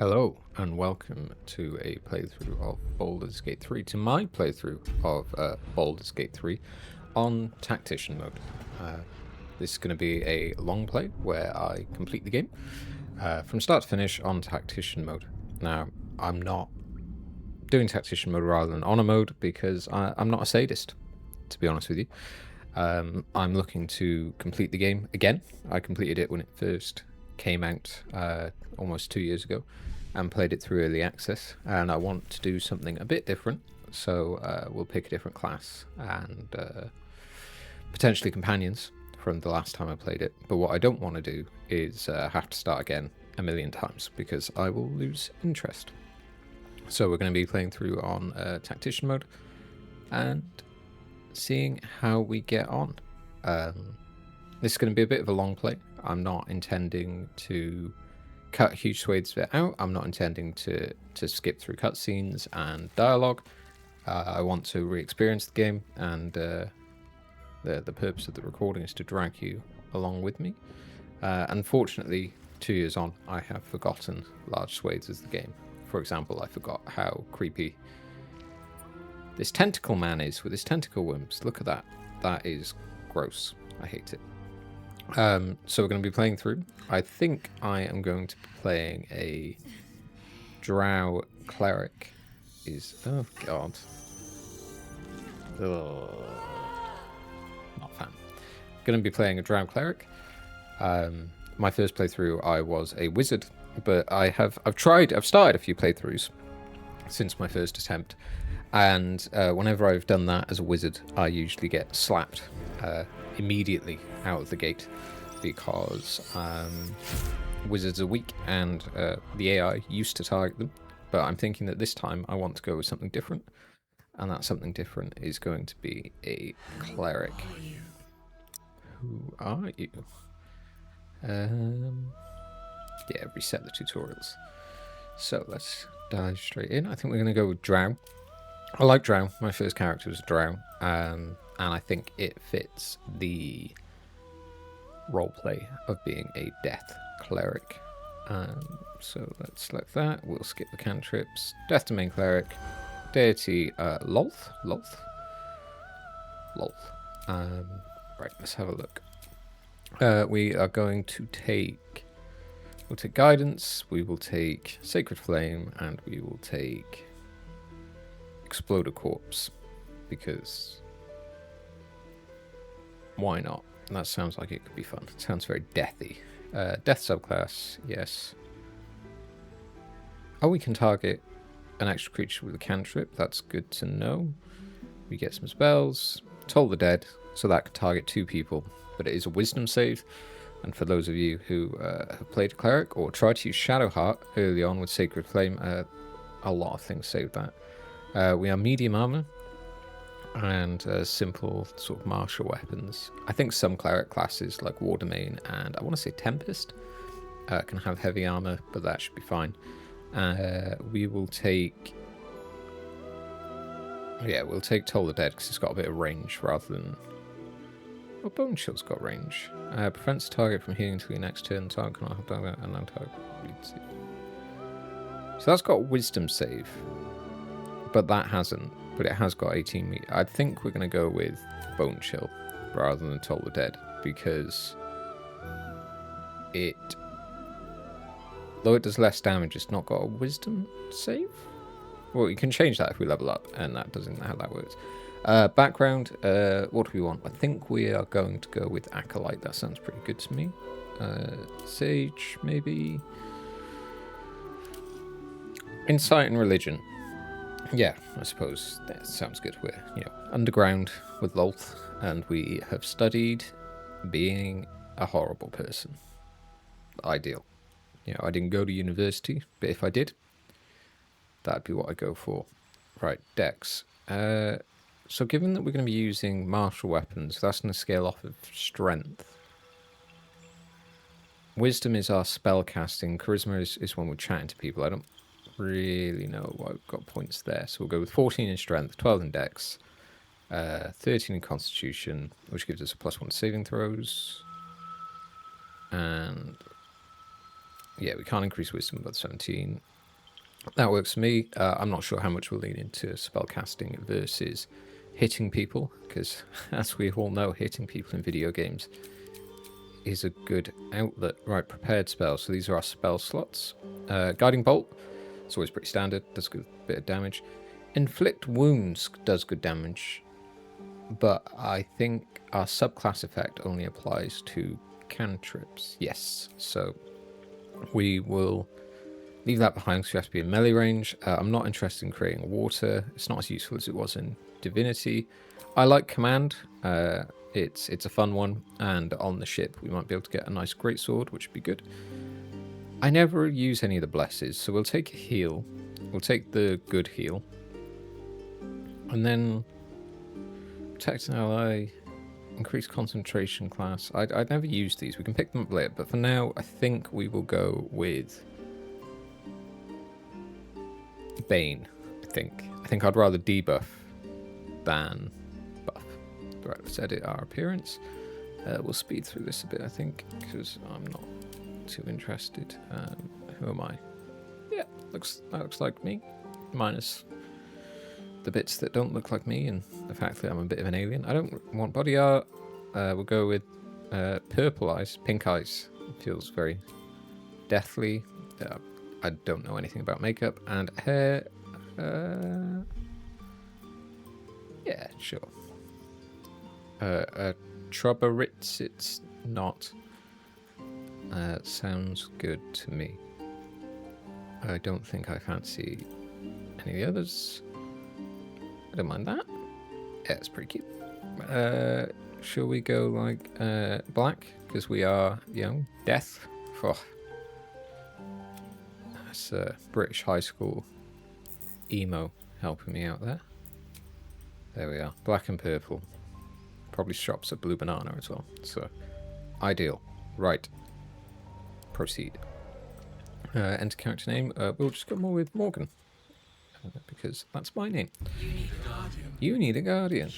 Hello and welcome to a playthrough of Baldur's Gate 3, to my playthrough of Baldur's Gate 3 on Tactician mode. This is going to be a long play where I complete the game from start to finish on Tactician mode. Now, I'm not doing Tactician mode rather than Honor mode because I'm not a sadist, to be honest with you. I'm looking to complete the game again. I completed it when it first came out almost 2 years ago and played it through early access, and I want to do something a bit different, so we'll pick a different class and potentially companions from the last time I played it. But what I don't want to do is have to start again a million times because I will lose interest. So we're going to be playing through on Tactician mode and seeing how we get on. This is going to be a bit of a long play. I'm not intending to cut huge swathes of it out. I'm not intending to skip through cutscenes and dialogue. I want to re-experience the game, and the purpose of the recording is to drag you along with me. Unfortunately, 2 years on, I have forgotten large swathes of the game. For example, I forgot how creepy this tentacle man is with his tentacle worms. Look at that. That is gross. I hate it. So we're going to be playing through. I think I am going to be playing a Drow Cleric. Oh god. Ugh. Not a fan. Going to be playing a Drow Cleric. My first playthrough I was a wizard, but I've started a few playthroughs since my first attempt, and whenever I've done that as a wizard, I usually get slapped immediately out of the gate because wizards are weak and the AI used to target them. But I'm thinking that this time I want to go with something different, and that something different is going to be a cleric. Who are you? Yeah, reset the tutorials. So let's dive straight in. I think we're going to go with Drow. I like Drow. My first character was Drow, and I think it fits the roleplay of being a death cleric. So let's select that. We'll skip the cantrips. Death domain cleric. Deity Lolth. Right, let's have a look. We are going to take. We'll take guidance. We will take sacred flame, and we will take explode a corpse, because why not? That sounds like it could be fun. It sounds very deathy. Death subclass, yes. Oh, we can target an extra creature with a cantrip. That's good to know. We get some spells. Toll the Dead, so that could target 2 people, but it is a wisdom save. And for those of you who have played a cleric or tried to use Shadowheart early on with Sacred Flame, a lot of things save that. We are medium armor and simple sort of martial weapons. I think some cleric classes like War Domain and I want to say Tempest can have heavy armor, but that should be fine. We will take... Yeah, we'll take Toll the Dead because it's got a bit of range rather than... Well, Bone Shield's got range. Prevents target from healing until your next turn. Target cannot have target and non-target bleeds it. So that's got wisdom save, but that hasn't. But it has got 18 meter. I think we're going to go with Bone Chill rather than Toll the Dead, because though it does less damage, it's not got a wisdom save. Well, you can change that if we level up, and that doesn't know how that works. Background, what do we want? I think we are going to go with Acolyte. That sounds pretty good to me. Sage, maybe. Insight and Religion. Yeah, I suppose that sounds good. We're, underground with Lolth, and we have studied being a horrible person. Ideal. I didn't go to university, but if I did, that'd be what I'd go for. Right, Dex. So given that we're going to be using martial weapons, that's going to scale off of strength. Wisdom is our spell casting. Charisma is when we're chatting to people. I don't really know why we've got points there. So we'll go with 14 in strength, 12 in dex, 13 in constitution, which gives us a +1 saving throws. And Yeah, we can't increase wisdom above 17. That works for me. I'm not sure how much we'll lean into spellcasting versus hitting people, because as we all know, hitting people in video games is a good outlet. Right, prepared spells. So these are our spell slots. Guiding Bolt, it's always pretty standard, does a good bit of damage. Inflict Wounds does good damage, but I think our subclass effect only applies to cantrips. Yes, so we will leave that behind because we have to be in melee range. I'm not interested in creating water. It's not as useful as it was in Divinity. I like Command. It's a fun one, and on the ship we might be able to get a nice greatsword, which would be good. I never use any of the blesses, so we'll take a heal. We'll take the good heal. And then protect an ally, increase concentration class. I'd never use these. We can pick them up later, but for now I think we will go with Bane. I think I'd rather debuff than buff. Right, let's edit our appearance. We'll speed through this a bit, I think, because I'm not too interested. Who am I? Yeah, that looks like me, minus the bits that don't look like me and the fact that I'm a bit of an alien. I don't want body art. We'll go with purple eyes, pink eyes. Feels very deathly. I don't know anything about makeup. And hair. Yeah, sure. Trobaritz, it's not. Sounds good to me. I don't think I fancy any of the others. I don't mind that. Yeah, it's pretty cute. Shall we go like black? Because we are, death. Oh. That's British high school emo helping me out there. There we are. Black and purple. Probably shops at Blue Banana as well. So, ideal. Right. Proceed. Enter character name. We'll just go more with Morgan. Because that's my name. You need a guardian.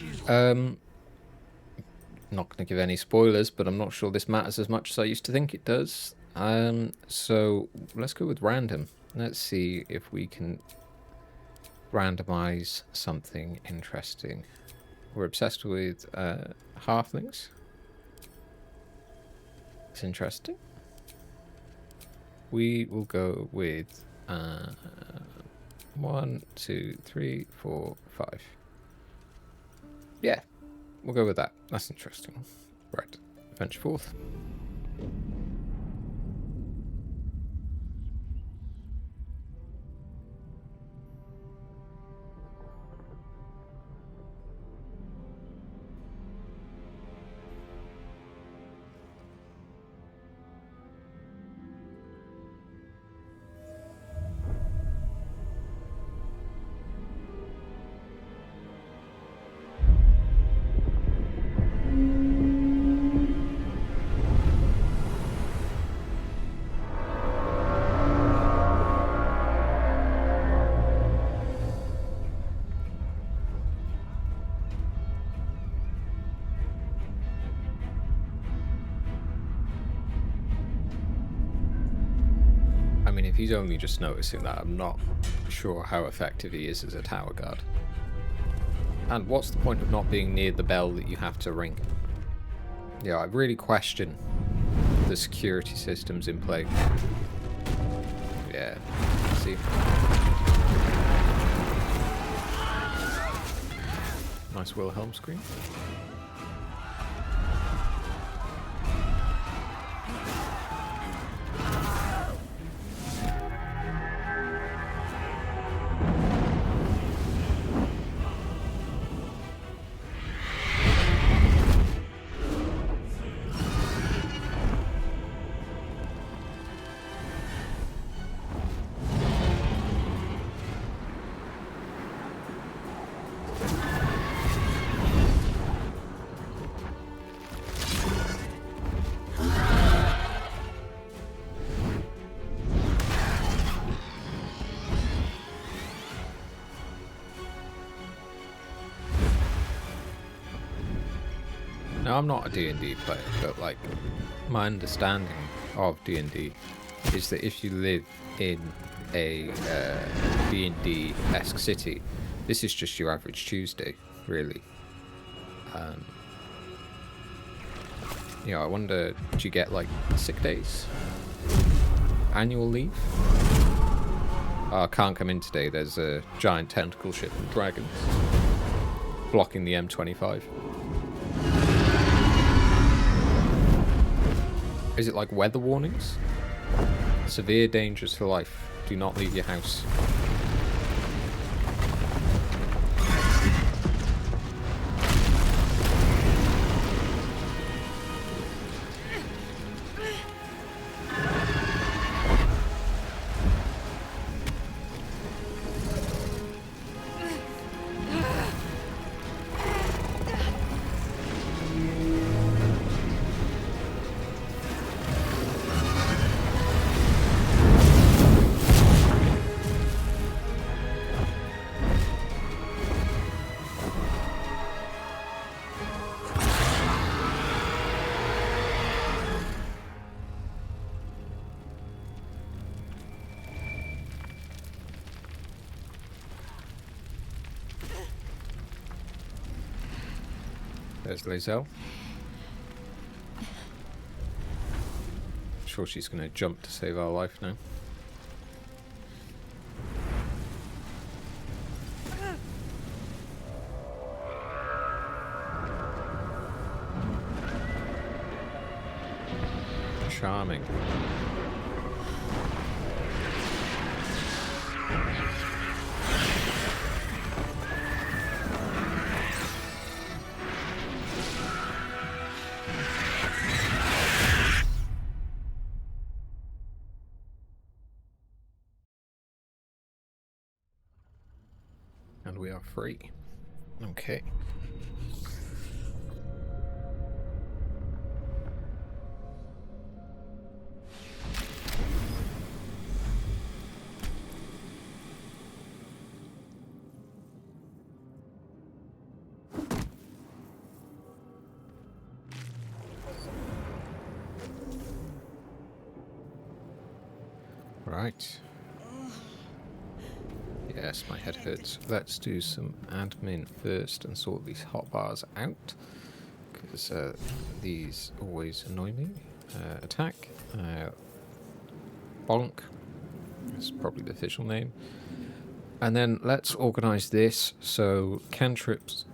Not going to give any spoilers, but I'm not sure this matters as much as I used to think it does. So let's go with random. Let's see if we can randomize something interesting. We're obsessed with halflings. It's interesting. We will go with 1, 2, 3, 4, 5. Yeah, we'll go with that. That's interesting. Right, venture forth. If he's only just noticing that, I'm not sure how effective he is as a tower guard. And what's the point of not being near the bell that you have to ring? Yeah, I really question the security systems in play. Yeah, see. Nice Wilhelm screen. Now, I'm not a D&D player, but like my understanding of D&D is that if you live in a D&D-esque city, this is just your average Tuesday, really. You know, I wonder, do you get like sick days? Annual leave? Oh, I can't come in today. There's a giant tentacle ship and dragons blocking the M25. Is it like weather warnings? Severe dangers for life. Do not leave your house. There's Lae'zel. Sure she's going to jump to save our life now. Charming. And we are free. Okay. Right. Yes, my head hurts. Let's do some admin first and sort these hotbars out, because these always annoy me. Attack. Bonk. That's probably the official name. And then let's organise this so cantrips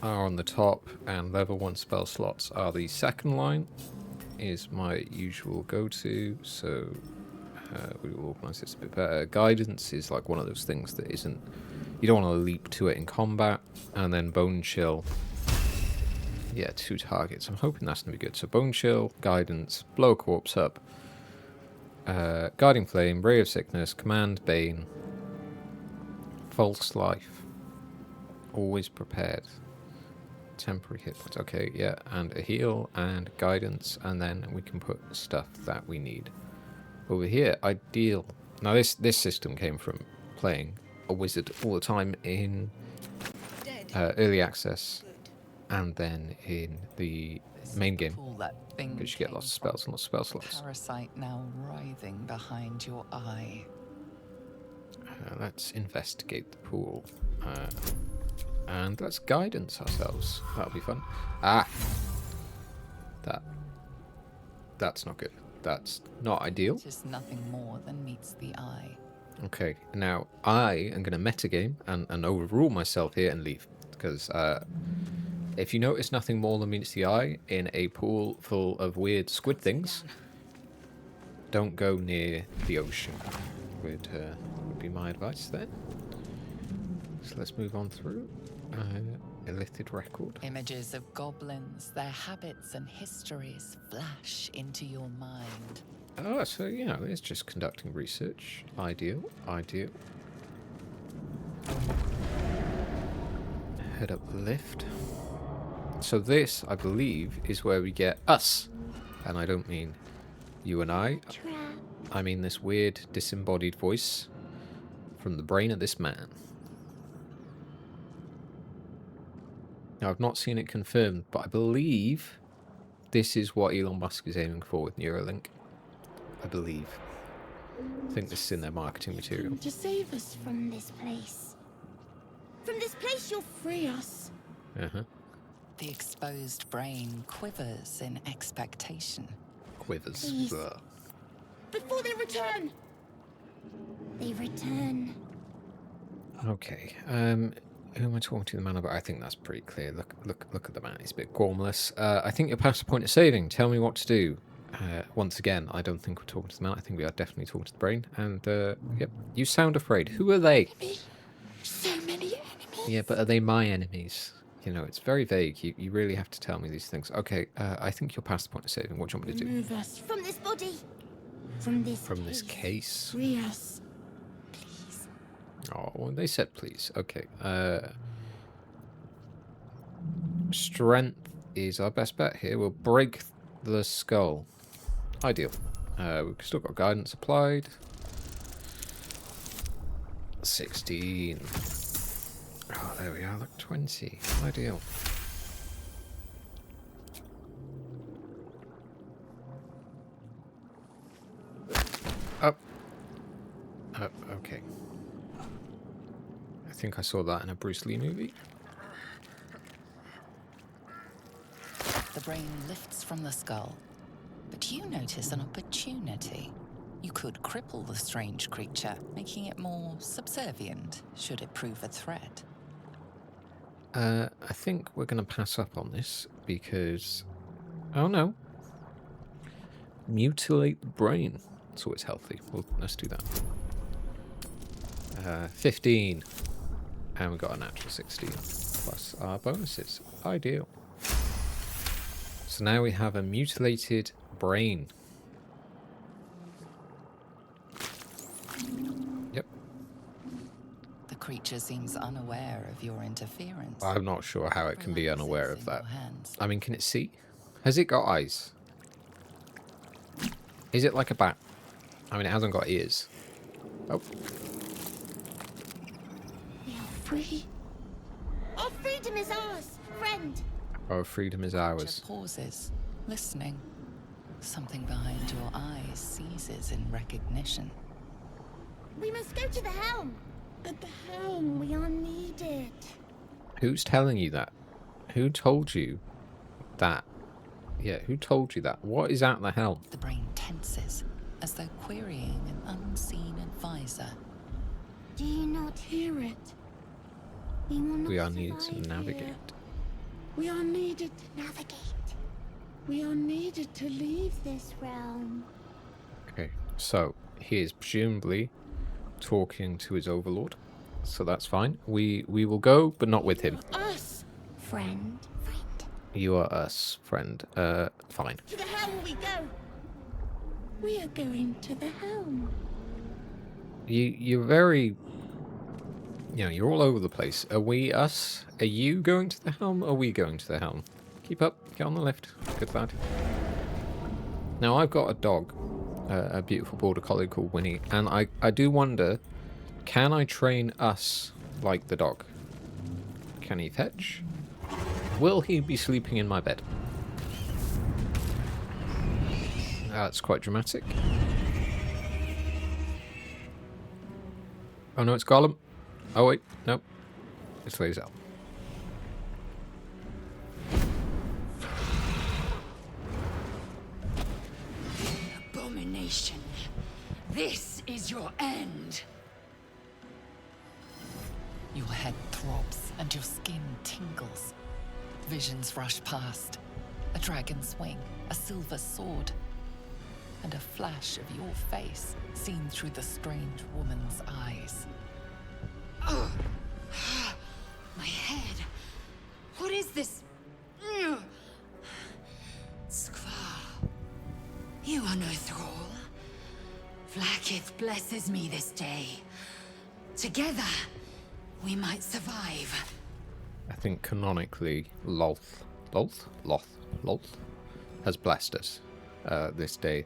are on the top and level 1 spell slots are the second line, is my usual go-to, so we will organise this a bit better. Guidance is like one of those things that isn't... You don't want to leap to it in combat. And then Bone Chill. Yeah, 2 targets. I'm hoping that's going to be good. So Bone Chill, Guidance, Blow a Corpse up, Guiding Flame, Ray of Sickness, Command Bane, False Life, Always Prepared, Temporary Hit Points. Okay, yeah, and a Heal and Guidance, and then we can put stuff that we need over here. Ideal. Now this system came from playing a wizard all the time in early access, and then in the main game, because you get lots of spells and lots of spell slots. Parasite now writhing behind your eye. Let's investigate the pool, and let's guidance ourselves. That'll be fun. Ah, that's not good. That's not ideal. It is nothing more than meets the eye. Okay, now I am going to metagame and overrule myself here and leave. Because if you notice nothing more than meets the eye in a pool full of weird squid things, don't go near the ocean, would be my advice there. So let's move on through. Illithid record. Images of goblins, their habits and histories flash into your mind. Oh, so, you know, it's just conducting research. Ideal, ideal. Head up the lift. So this, I believe, is where we get us. And I don't mean you and I. I mean this weird disembodied voice from the brain of this man. Now, I've not seen it confirmed, but I believe this is what Elon Musk is aiming for with Neuralink. I believe. I think this is in their marketing material. To save us from this place. From this place you'll free us. Uh-huh. The exposed brain quivers in expectation. Quivers. Please. Ugh. Before they return. They return. Okay. Who am I talking to? The man about? I think that's pretty clear. Look at the man. He's a bit gormless. I think you're past the point of saving. Tell me what to do. Once again, I don't think we're talking to the man. I think we are definitely talking to the brain. And yep, you sound afraid. Who are they? So many enemies. Yeah, but are they my enemies? You know, it's very vague. You really have to tell me these things. Okay, I think you're past the point of saving. What do you want me to do? Remove us from this body. From this case. Free us. Please. Oh, well, they said please. Okay. Strength is our best bet here. We'll break the skull. Ideal. We've still got guidance applied. 16. Oh, there we are. Look, 20. Ideal. Up. Up. Okay. I think I saw that in a Bruce Lee movie. The brain lifts from the skull, but you notice an opportunity. You could cripple the strange creature, making it more subservient, should it prove a threat. I think we're going to pass up on this because... Oh, no. Mutilate the brain. It's always healthy. Well, let's do that. 15. And we got a natural 16. Plus our bonuses. Ideal. So now we have a mutilated brain. Yep. The creature seems unaware of your interference. I'm not sure how it can be Relaxes unaware of in that. your hands. I mean, can it see? Has it got eyes? Is it like a bat? I mean, it hasn't got ears. Oh. We are free. Our freedom is ours, friend. Our freedom is ours. Creature pauses, listening. Something behind your eyes seizes in recognition. We must go to the helm. At the helm, we are needed. Who's telling you that? Who told you that? Yeah, who told you that? What is at the helm? The brain tenses, as though querying an unseen advisor. Do you not hear it? We will not We are needed to survive navigate. here. We are needed to navigate. We are needed to leave this realm. Okay, so he is presumably talking to his overlord, so that's fine. We will go, but not with him. Us, friend. You are us, friend. Fine. To the helm we go. We are going to the helm. You're very... You know, you're all over the place. Are we us? Are you going to the helm? Are we going to the helm? Keep up. Get on the lift. Good lad. Now, I've got a dog. A beautiful border collie called Winnie. And I do wonder, can I train us like the dog? Can he fetch? Will he be sleeping in my bed? That's quite dramatic. Oh no, it's Gollum. Oh wait, no. It's Lae'zel. Abomination. This is your end. Your head throbs and your skin tingles. Visions rush past. A dragon's wing, a silver sword, and a flash of your face seen through the strange woman's eyes. Ugh. My head. What is this? Ugh. Skvar. You are no thrall. Vlaakith blesses me this day. Together, we might survive. I think canonically Loth has blessed us this day,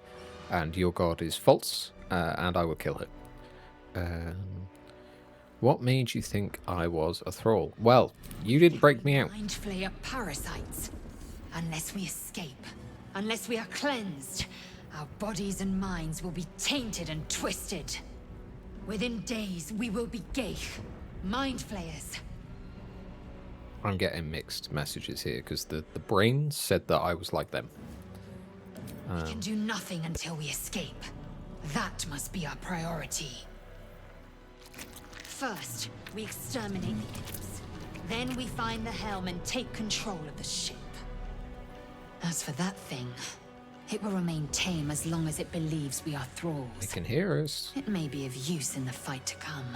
and your god is false, and I will kill her. What made you think I was a thrall? Well, you didn't break me out. Mind flayer parasites. Unless we escape, unless we are cleansed, Our bodies and minds will be tainted and twisted. Within days, we will be Gale, mind flayers. I'm getting mixed messages here because the brain said that I was like them. We can do nothing until we escape. That must be our priority. First, we exterminate the imps. Then we find the Helm and take control of the ship. As for that thing, it will remain tame as long as it believes we are They thralls. can hear us. It may be of use in the fight to come.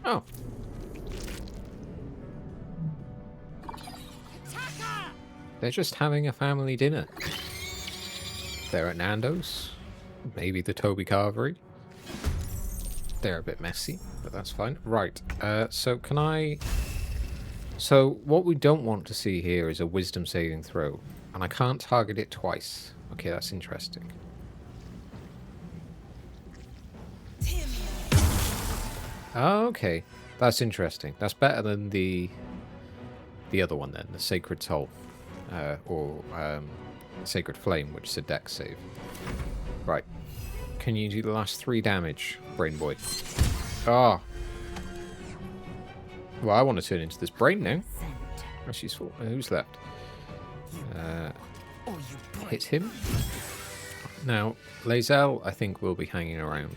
Oh. They're just having a family dinner. They're at Nando's. Maybe the Toby Carvery. They're a bit messy, but that's fine. Right, so can I... So what we don't want to see here is a wisdom saving throw. And I can't target it twice. Okay, that's interesting. Okay, that's interesting. That's better than the other one then, the Sacred Soul. Or Sacred Flame, which is a dex save. Right. Can you do the last 3 damage, Brain Boy? Ah. Well, I want to turn into this brain now. Oh, she's full. Who's left? Hit him. Now, Lae'zel, I think, will be hanging around.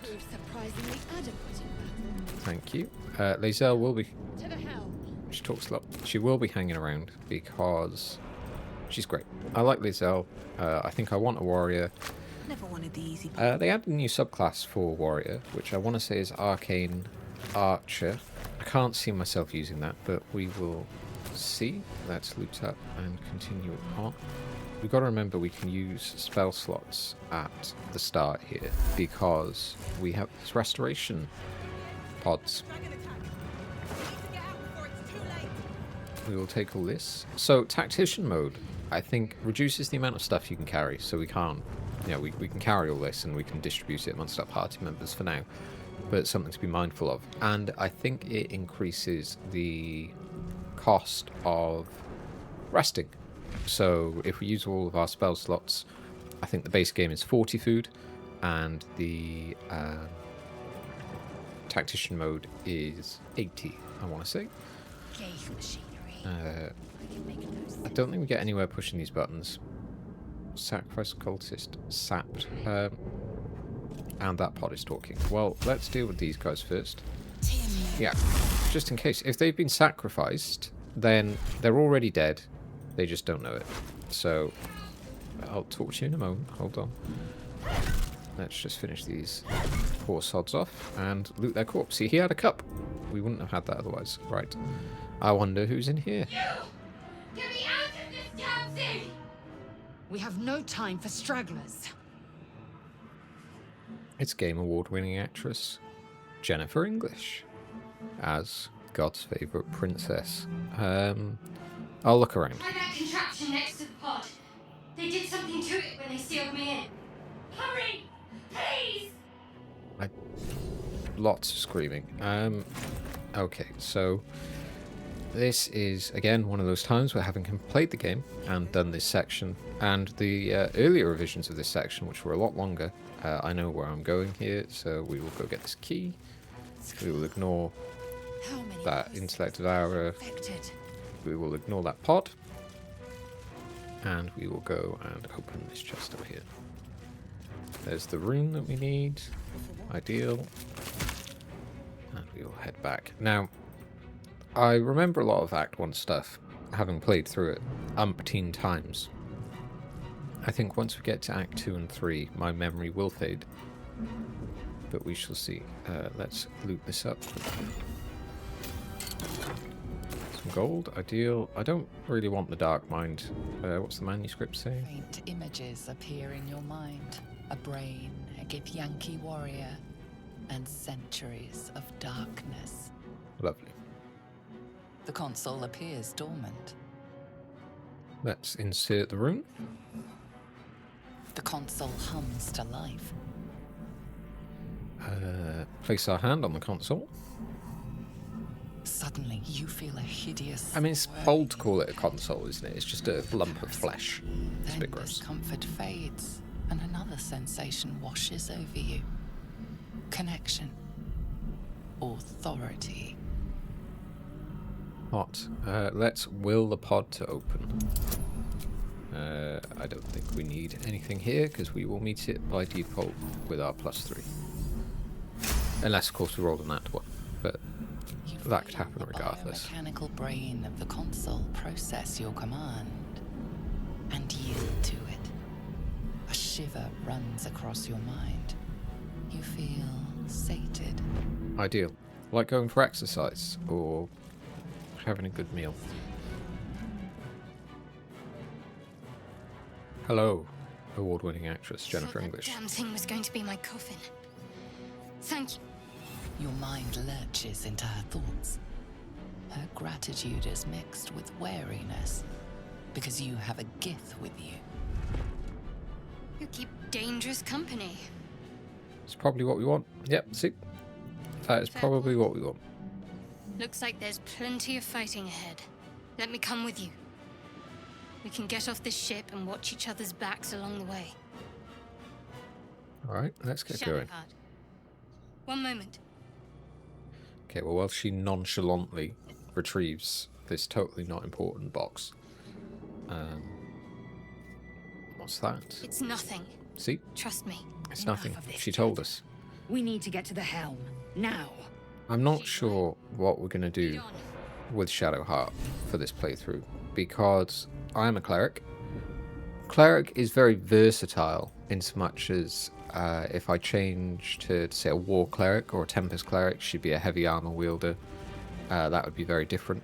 Thank you. Lae'zel will be... She talks a lot. She will be hanging around because she's great. I like Lae'zel. I think I want a warrior. Never wanted the easy. They added a new subclass for warrior, which I want to say is Arcane Archer. I can't see myself using that, but we will see. Let's loot up and continue on. We've got to remember we can use spell slots at the start here because we have these restoration pods. We will take all this. So Tactician mode, I think, reduces the amount of stuff you can carry, so we can't, you know, we can carry all this and we can distribute it amongst our party members for now, but it's something to be mindful of. And I think it increases the cost of resting. So if we use all of our spell slots, I think the base game is 40 food, and the Tactician mode is 80, I want to say. I don't think we get anywhere pushing these buttons. Sacrifice cultist sapped. And that pod is talking. Well, let's deal with these guys first. Yeah, just in case. If they've been sacrificed, then they're already dead. They just don't know it. So, I'll talk to you in a moment. Hold on. Let's just finish these poor sods off and loot their corpse. See, he had a cup. We wouldn't have had that otherwise. Right. I wonder who's in here. You! Get me out of this damn thing! We have no time for stragglers. It's Game Award-winning actress Jennifer English as God's favourite princess. I'll look around. Try that contraption next to the pod. They did something to it when they sealed me in. Hurry! Please! Lots of screaming. Okay, so this is, again, one of those times where having played the game and done this section, and the earlier revisions of this section, which were a lot longer, I know where I'm going here, so we will go get this key. We will ignore that intellect devourer. We will ignore that pod. And we will go and open this chest over here. There's the rune that we need. Ideal. And we will head back. Now, I remember a lot of Act 1 stuff, having played through it umpteen times. I think once we get to Act 2 and 3, my memory will fade. But we shall see. Let's loot this up. Some gold, ideal. I don't really want the Dark Mind. What's the manuscript saying? Faint images appear in your mind. A brain, a Githyanki warrior, and centuries of darkness. Lovely. The console appears dormant. Let's insert the rune. The console hums to life. Place our hand on the console. Suddenly, you feel a hideous. I mean, it's bold to call it a console, isn't it? It's just a lump of flesh. It's a Then bit gross. discomfort fades, and another sensation washes over you. Connection. Authority. Hot. Let's will the pod to open. I don't think we need anything here because we will meet it by default with our +3. Unless, of course, we rolled a nat one. But You that could feel happen the regardless. mechanical brain of the console process your command and yield to it. A shiver runs across your mind. You feel sated. Ideal. Like going for exercise or having a good meal. Hello, award-winning actress Jennifer Thought English. that damn thing was going to be my coffin. Thank you. Your mind lurches into her thoughts. Her gratitude is mixed with wariness, because you have a Gith with you. You keep dangerous company. It's probably what we want. Yep, see? That is probably what we want. Looks like there's plenty of fighting ahead. Let me come with you. We can get off this ship and watch each other's backs along the way. Alright, let's get going. Shadowheart. One moment. Okay, well, while she nonchalantly retrieves this totally not important box. What's that? It's nothing. See? Trust me. It's Enough nothing. of this, She told us. We need to get to the Helm. Now. I'm not sure what we're going to do Lead on. with Shadowheart for this playthrough, because I am a cleric. Cleric is very versatile in so much as if I change to say a war cleric or a tempest cleric, she'd be a heavy armor wielder. That would be very different.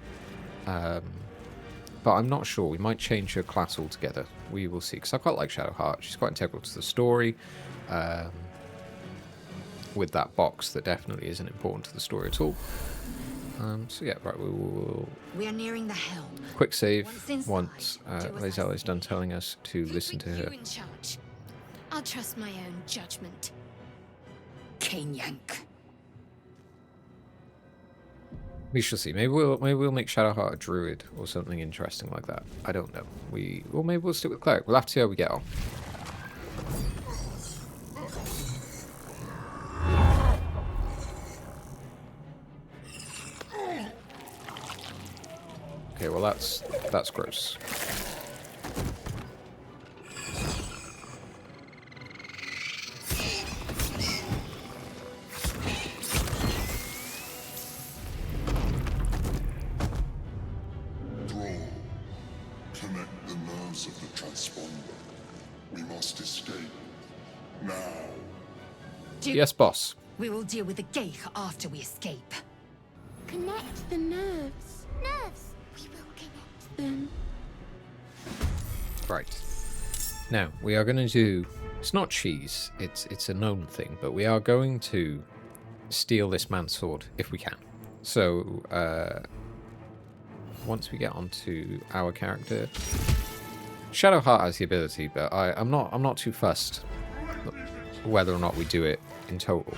But I'm not sure. We might change her class altogether. We will see. Because I quite like Shadowheart. She's quite integral to the story. With that box that definitely isn't important to the story at all. So yeah, right, we will We are nearing the Helm. quick save Once inside, once do as I Lae'zel is say. done telling us to Who listen to put her. you in charge? I'll trust my own judgment. Cane Yank. We shall see. Maybe we'll make Shadowheart a druid or something interesting like that. I don't know. Well, maybe we'll stick with cleric. We'll have to see how we get on. Okay, well that's gross. Thrall, connect the nerves of the transponder. We must escape. Now. Yes, boss. We will deal with the Gale after we escape. Connect the nerves. Nerves. We will connect them. Right. Now, we are going to do... It's not cheese. It's a known thing. But we are going to steal this man's sword if we can. So, once we get onto our character... Shadowheart has the ability, but I'm not too fussed whether or not we do it in total.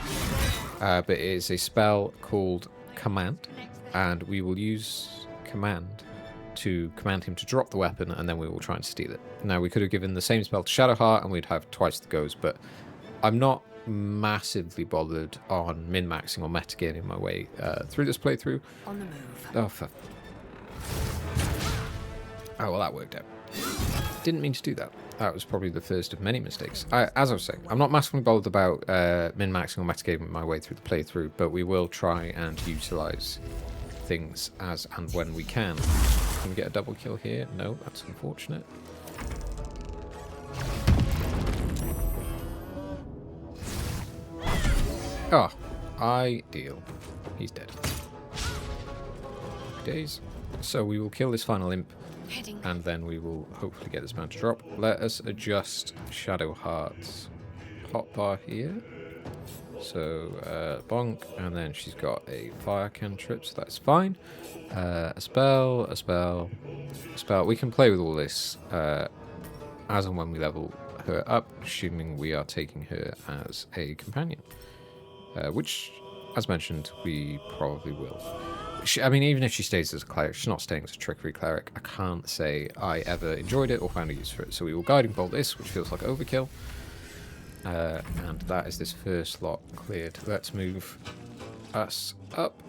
But it is a spell called Command, and we will use Command to command him to drop the weapon, and then we will try and steal it. Now, we could have given the same spell to Shadowheart, and we'd have twice the goes, but I'm not massively bothered on min-maxing or metagaming my way through this playthrough. On the move. Oh, fuck. Oh, well, that worked out. Didn't mean to do that. That was probably the first of many mistakes. As I was saying, I'm not massively bothered about min-maxing or metagaming my way through the playthrough, but we will try and utilise things as and when we can. Can we get a double kill here? No, that's unfortunate. Oh, ideal. He's dead. Days. So we will kill this final imp, Heading. and then we will hopefully get this man to drop. Let us adjust Shadowheart's hotbar here. So, bonk, and then she's got a fire cantrip, so that's fine. A spell, a spell, a spell. We can play with all this as and when we level her up, assuming we are taking her as a companion. Which, as mentioned, we probably will. I mean, even if she stays as a cleric, she's not staying as a trickery cleric. I can't say I ever enjoyed it or found a use for it. So we will Guiding Bolt this, which feels like overkill. And that is this first slot cleared. Let's move us up.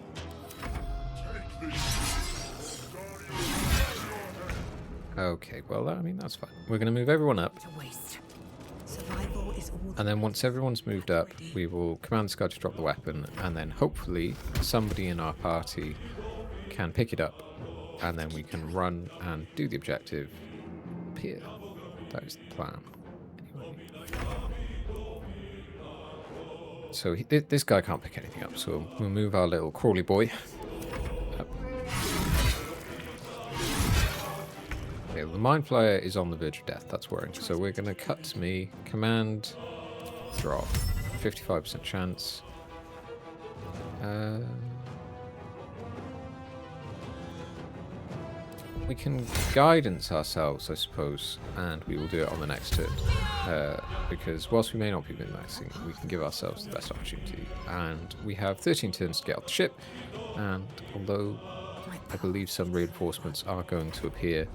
Okay, well, I mean, that's fine. We're going to move everyone up. And then once everyone's moved up, we will command this guy to drop the weapon, and then hopefully somebody in our party can pick it up, and then we can run and do the objective up here. That is the plan. Anyway. So this guy can't pick anything up, so we'll move our little crawly boy up. Okay, well, the Mind Flyer is on the verge of death. That's worrying. So we're going to cut to me, command, drop, 55% chance. We can guidance ourselves, I suppose, and we will do it on the next turn. Because whilst we may not be min-maxing, we can give ourselves the best opportunity. And we have 13 turns to get off the ship, and although I believe some reinforcements are going to appear,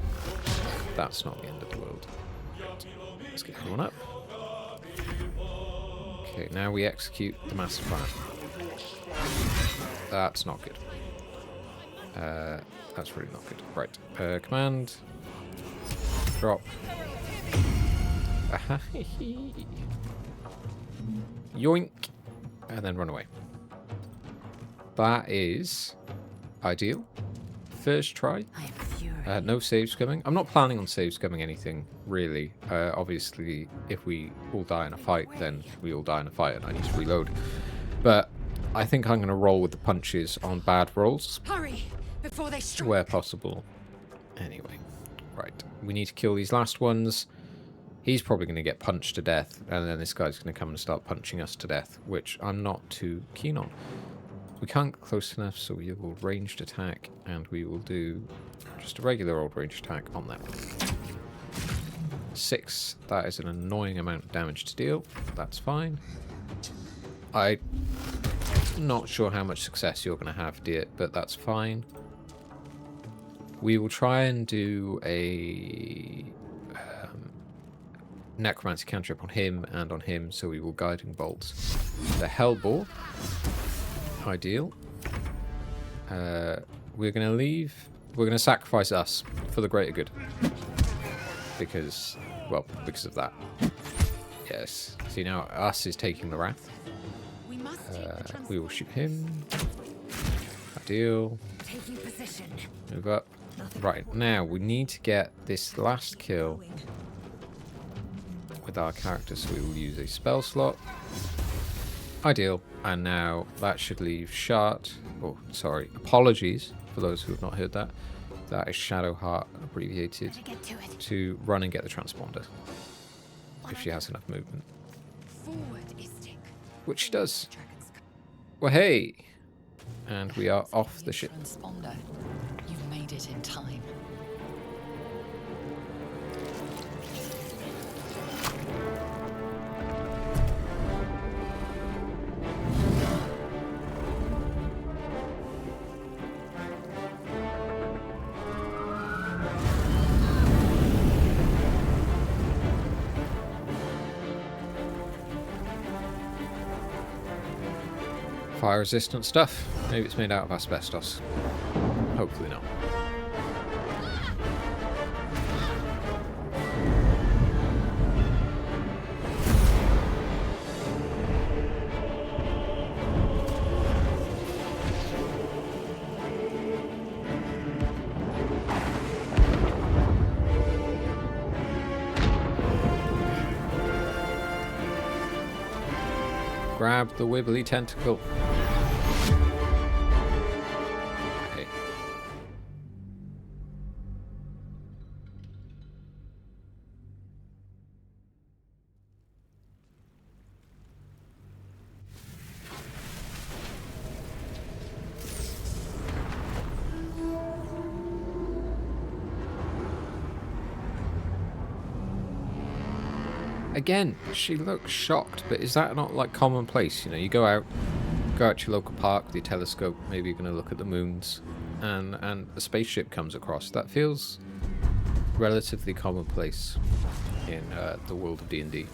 that's not the end of the world. Let's get everyone up. Okay, now we execute the master plan. That's not good. That's really not good. Right. Command. Drop. Yoink. And then run away. That is ideal. First try. No saves coming. I'm not planning on saves coming anything, really. Obviously, if we all die in a fight, then we all die in a fight and I need to reload. But I think I'm going to roll with the punches on bad rolls. Hurry before they strike. Where possible. Anyway, right. We need to kill these last ones. He's probably going to get punched to death, and then this guy's going to come and start punching us to death, which I'm not too keen on. We can't get close enough, so we will ranged attack, and we will do just a regular old ranged attack on them. 6. That is an annoying amount of damage to deal. That's fine. I'm not sure how much success you're going to have, dear, but that's fine. We will try and do a necromancy cantrip on him and on him, so we will Guiding Bolt the Hellbore. Ideal. We're going to leave. We're going to sacrifice us for the greater good. Because of that. Yes. See, now us is taking the wrath. We will shoot him. Ideal. Move up. Right, now we need to get this last kill with our character, so we will use a spell slot. Ideal. And now that should leave Shart. Oh, sorry. Apologies for those who have not heard that. That is Shadowheart, abbreviated, to run and get the transponder. If she has enough movement. Which she does. Well, hey! And we are off the ship. Transponder. You've made it in time. Fire resistant stuff. Maybe it's made out of asbestos. Hopefully not. Grab the wibbly tentacle. Okay. Again, she looks shocked, but is that not like commonplace? You know, you go out, go out to your local park with your telescope. Maybe you're going to look at the moons, and a spaceship comes across. That feels relatively commonplace in the world of D&D.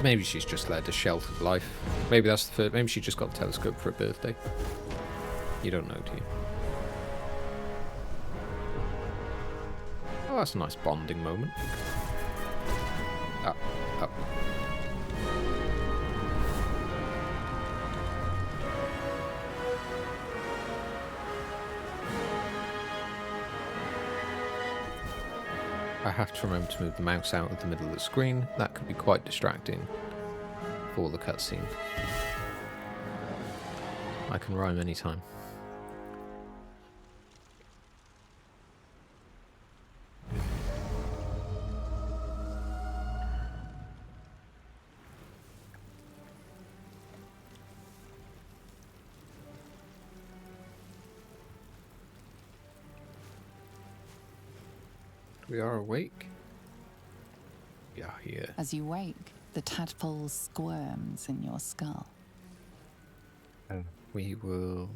Maybe she's just led a sheltered life. Maybe that's the first. Maybe she just got the telescope for her birthday. You don't know, do you? Oh, that's a nice bonding moment. Up, up. I have to remember to move the mouse out of the middle of the screen. That could be quite distracting for the cutscene. I can rhyme anytime. We are awake. We are here. As you wake, the tadpole squirms in your skull. We will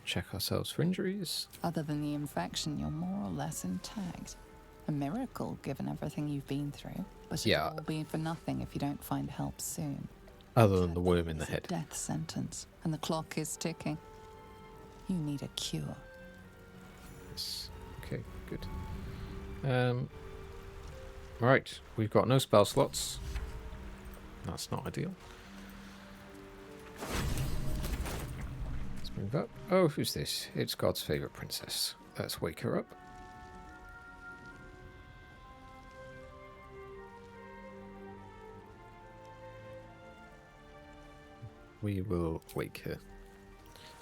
check ourselves for injuries. Other than the infection, you're more or less intact. A miracle, given everything you've been through. But Yeah. it will be for nothing if you don't find help soon. Other than the worm in the It's a head. death sentence, and the clock is ticking. You need a cure. Yes. Okay, good. Right, we've got no spell slots. That's not ideal. Let's move up. Oh, who's this? It's God's favourite princess. Let's wake her up. We will wake her.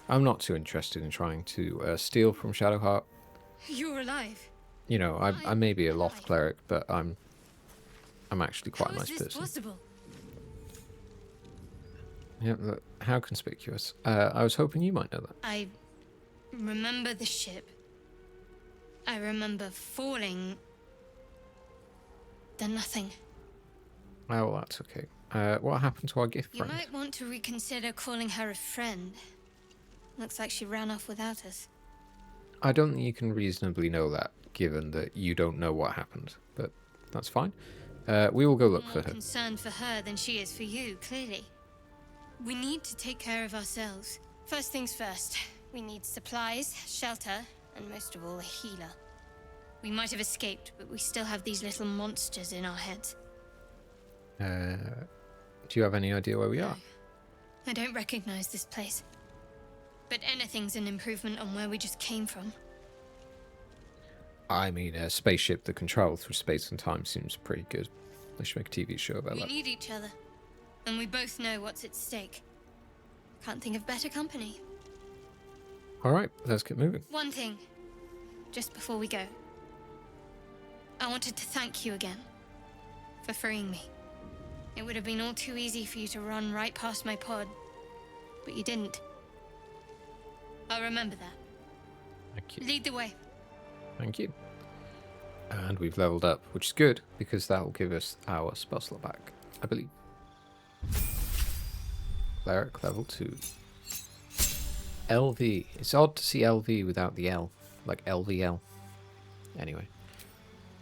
I'm not too interested in trying to steal from Shadowheart. You're alive. You know, I may be a loth cleric, but I'm actually quite a How nice is this person. possible? Yeah, look, how conspicuous. I was hoping you might know that. I remember the ship. I remember falling. Then nothing. Oh, well, that's okay. What happened to our gift You friend? might want to reconsider calling her a friend. Looks like she ran off without us. I don't think you can reasonably know that, given that you don't know what happened, but that's fine. We will go look for More her. concerned for her than she is for you, clearly. We need to take care of ourselves. First things first, we need supplies, shelter, and most of all, a healer. We might have escaped, but we still have these little monsters in our heads. Do you have any idea where we are? I don't recognize this place. But anything's an improvement on where we just came from. I mean, a spaceship that can travel through space and time seems pretty good. They should make a TV show about We that. need each other. And we both know what's at stake. Can't think of better company. Alright, let's get moving. One thing, just before we go. I wanted to thank you again for freeing me. It would have been all too easy for you to run right past my pod, but you didn't. I'll remember that. Thank you. Lead the way. Thank you. And we've leveled up, which is good, because that will give us our spell slot back, I believe. Cleric level 2. LV. It's odd to see LV without the L, like LVL. Anyway.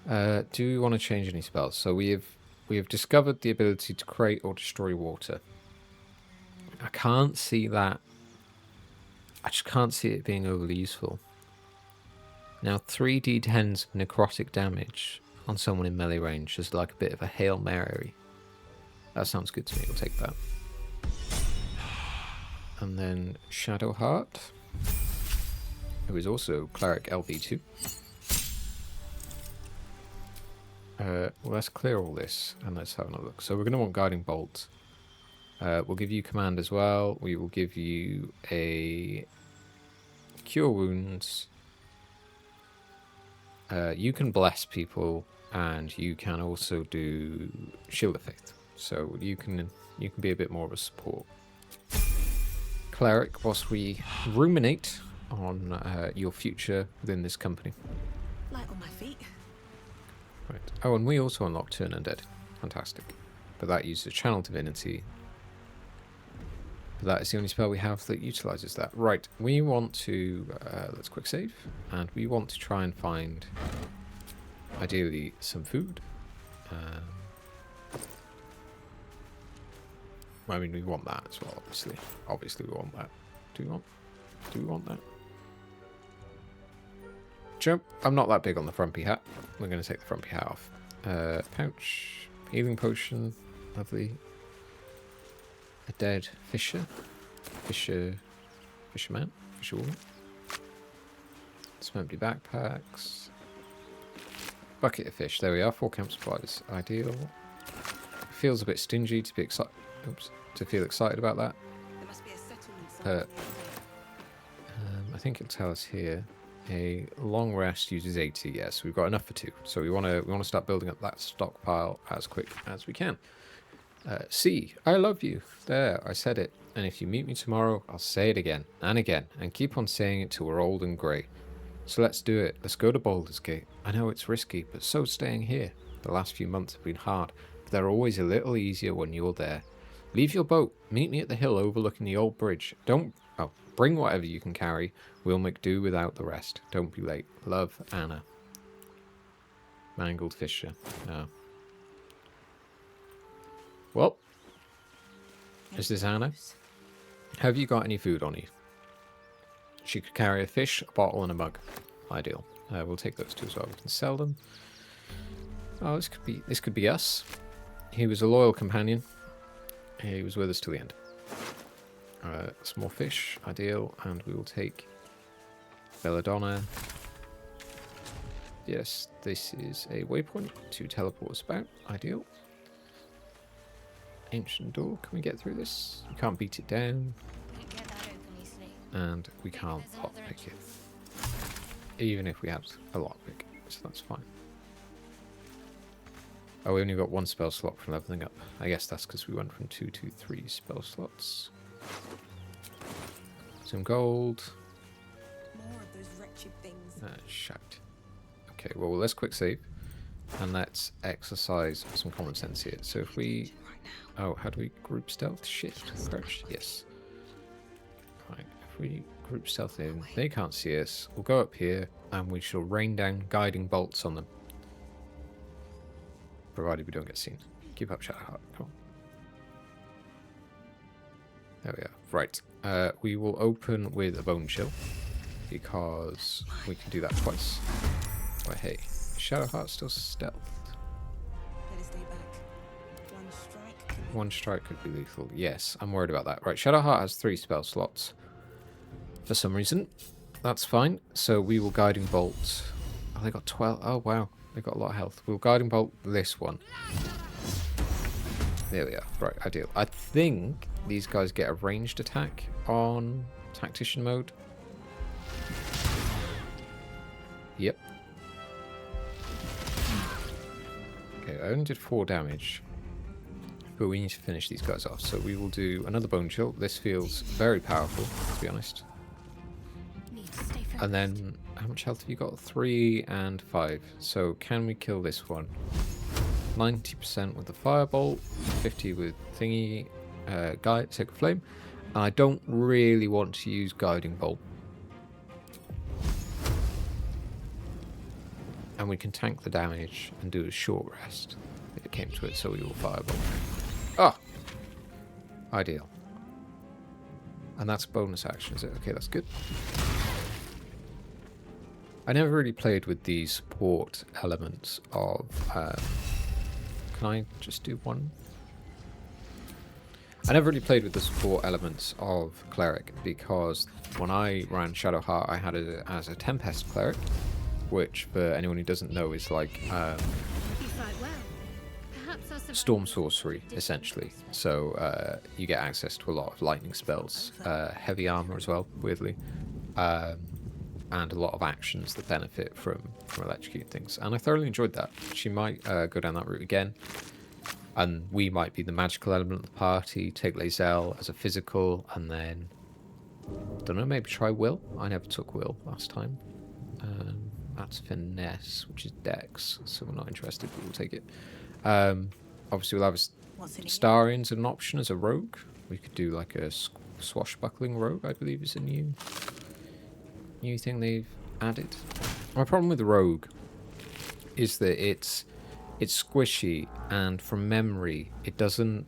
Do we want to change any spells? So we have discovered the ability to create or destroy water. I can't see that. I just can't see it being overly useful. Now 3d10s of necrotic damage on someone in melee range is like a bit of a Hail Mary. That sounds good to me, we'll take that. And then Shadowheart, who is also Cleric LV2. Well, let's clear all this and let's have another look. So we're going to want Guiding Bolt. We'll give you command as well. We will give you a Cure Wounds. You can bless people, and you can also do Shield of Faith. So you can be a bit more of a support. Cleric, whilst we ruminate on your future within this company. Light on my feet. Right. Oh, and we also unlocked Turn Undead. Fantastic. but that uses a channel divinity. But that is the only spell we have that utilizes that. Right, we want to, let's quick save, and we want to try and find, ideally, some food. I mean, we want that as well, obviously. Obviously we want that. Do we want that? Jump. I'm not that big on the frumpy hat. We're going to take the frumpy hat off. Pouch. Healing potion. Lovely. A dead fisherman. Fisherwoman. Some empty backpacks. Bucket of fish. There we are. 4 camp supplies. Ideal. Feels a bit stingy to be excited. Oops. To feel excited about that. There must be a settlement I think it'll tell us here. A long rest uses 80. Yes, we've got enough for 2. So we want to start building up that stockpile as quick as we can. C, I love you. There, I said it. And if you meet me tomorrow, I'll say it again and keep on saying it till we're old and grey. So let's do it. Let's go to Baldur's Gate. I know it's risky, but so's staying here. The last few months have been hard, but they're always a little easier when you're there. Leave your boat. Meet me at the hill overlooking the old bridge. Bring whatever you can carry. We'll make do without the rest. Don't be late. Love, Anna. Mangled Fisher. Oh. Well. Is this Anna? Have you got any food on you? She could carry a fish, a bottle, and a mug. Ideal. We'll take those 2 as well. We can sell them. Oh, this could be us. He was a loyal companion. He was with us till the end. Some more fish, ideal, and we will take Belladonna. Yes, this is a waypoint to teleport us about, ideal. Ancient door, can we get through this? We can't beat it down. And we can't lockpick it. Even if we have a lockpick, so that's fine. Oh, we only got 1 spell slot from leveling up. I guess that's because we went from 2 to 3 spell slots. Some gold. More of those wretched things. Shout. Okay, well, let's quick save. And let's exercise some common sense here. So if we... Oh, how do we group stealth? Shift. Crouch. Yes. Right, if we group stealth in, they can't see us. We'll go up here and we shall rain down guiding bolts on them. Provided we don't get seen. Keep up, Shadowheart. Come on. There we are. Right. We will open with a bone chill because we can do that twice. But hey, Shadowheart still stealth. Better stay back. One strike could be lethal. Yes, I'm worried about that. Right, Shadowheart has 3 spell slots for some reason. That's fine. So we will guiding bolt. Oh, they got 12. Oh wow. They've got a lot of health. We'll guiding bolt this one. There we are. Right, ideal. I think these guys get a ranged attack on Tactician mode. Yep. Okay, I only did 4 damage. But we need to finish these guys off. So we will do another bone chill. This feels very powerful, to be honest. And then, how much health have you got? 3 and 5. So can we kill this one? 90% with the firebolt, 50 with thingy, sacred flame. And I don't really want to use guiding bolt. And we can tank the damage and do a short rest if it came to it. So we will firebolt. Ah, ideal. And that's bonus action, is it? Okay, that's good. I never really played with the support elements of... can I just do one? I never really played with the support elements of Cleric because when I ran Shadowheart, I had it as a Tempest Cleric, which, for anyone who doesn't know, is like storm sorcery, essentially. So you get access to a lot of lightning spells, heavy armor as well, weirdly. And a lot of actions that benefit from electrocuting things. And I thoroughly enjoyed that. She might go down that route again. And we might be the magical element of the party, take Lae'zel as a physical, and then... don't know, maybe try Will? I never took Will last time. That's Finesse, which is Dex, so we're not interested, but we'll take it. Obviously we'll have What's in it? Astarion's an option as a rogue. We could do like a swashbuckling rogue, I believe is a new thing they've added. My problem with the rogue is that it's squishy, and from memory it doesn't,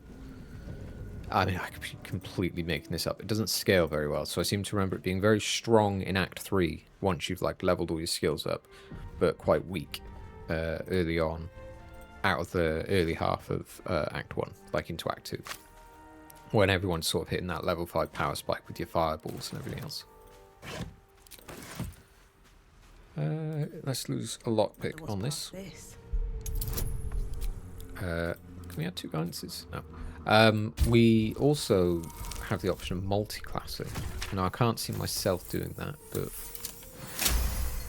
I mean, I could be completely making this up, it doesn't scale very well. So I seem to remember it being very strong in Act 3 once you've like leveled all your skills up, but quite weak early on, out of the early half of Act 1, like into Act 2, when everyone's sort of hitting that level 5 power spike with your fireballs and everything else. Let's lose a lockpick on this. Can we add 2 guidances? No. We also have the option of multi-classing. Now, I can't see myself doing that, but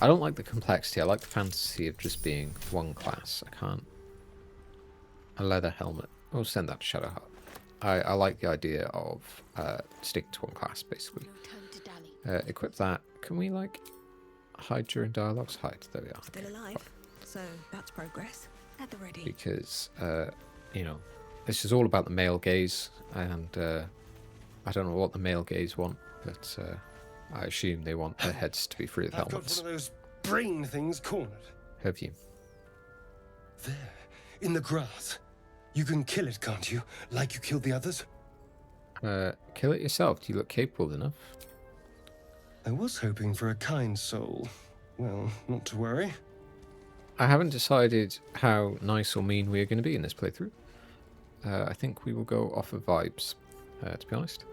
I don't like the complexity. I like the fantasy of just being one class. I can't. A leather helmet. We'll send that to Shadowheart. I like the idea of sticking to one class, basically. Equip that. Can we, like, hide during dialogues? Hide. There we are. Still alive. So that's progress. At the ready. Because, you know, this is all about the male gaze, and I don't know what the male gaze want, but I assume they want their heads to be free of helmets. I've got one of those brain things cornered. Have you? There, in the grass. You can kill it, can't you? Like you killed the others? Kill it yourself. Do you look capable enough? I was hoping for a kind soul. Well, not to worry. I haven't decided how nice or mean we are going to be in this playthrough. I think we will go off of vibes, to be honest.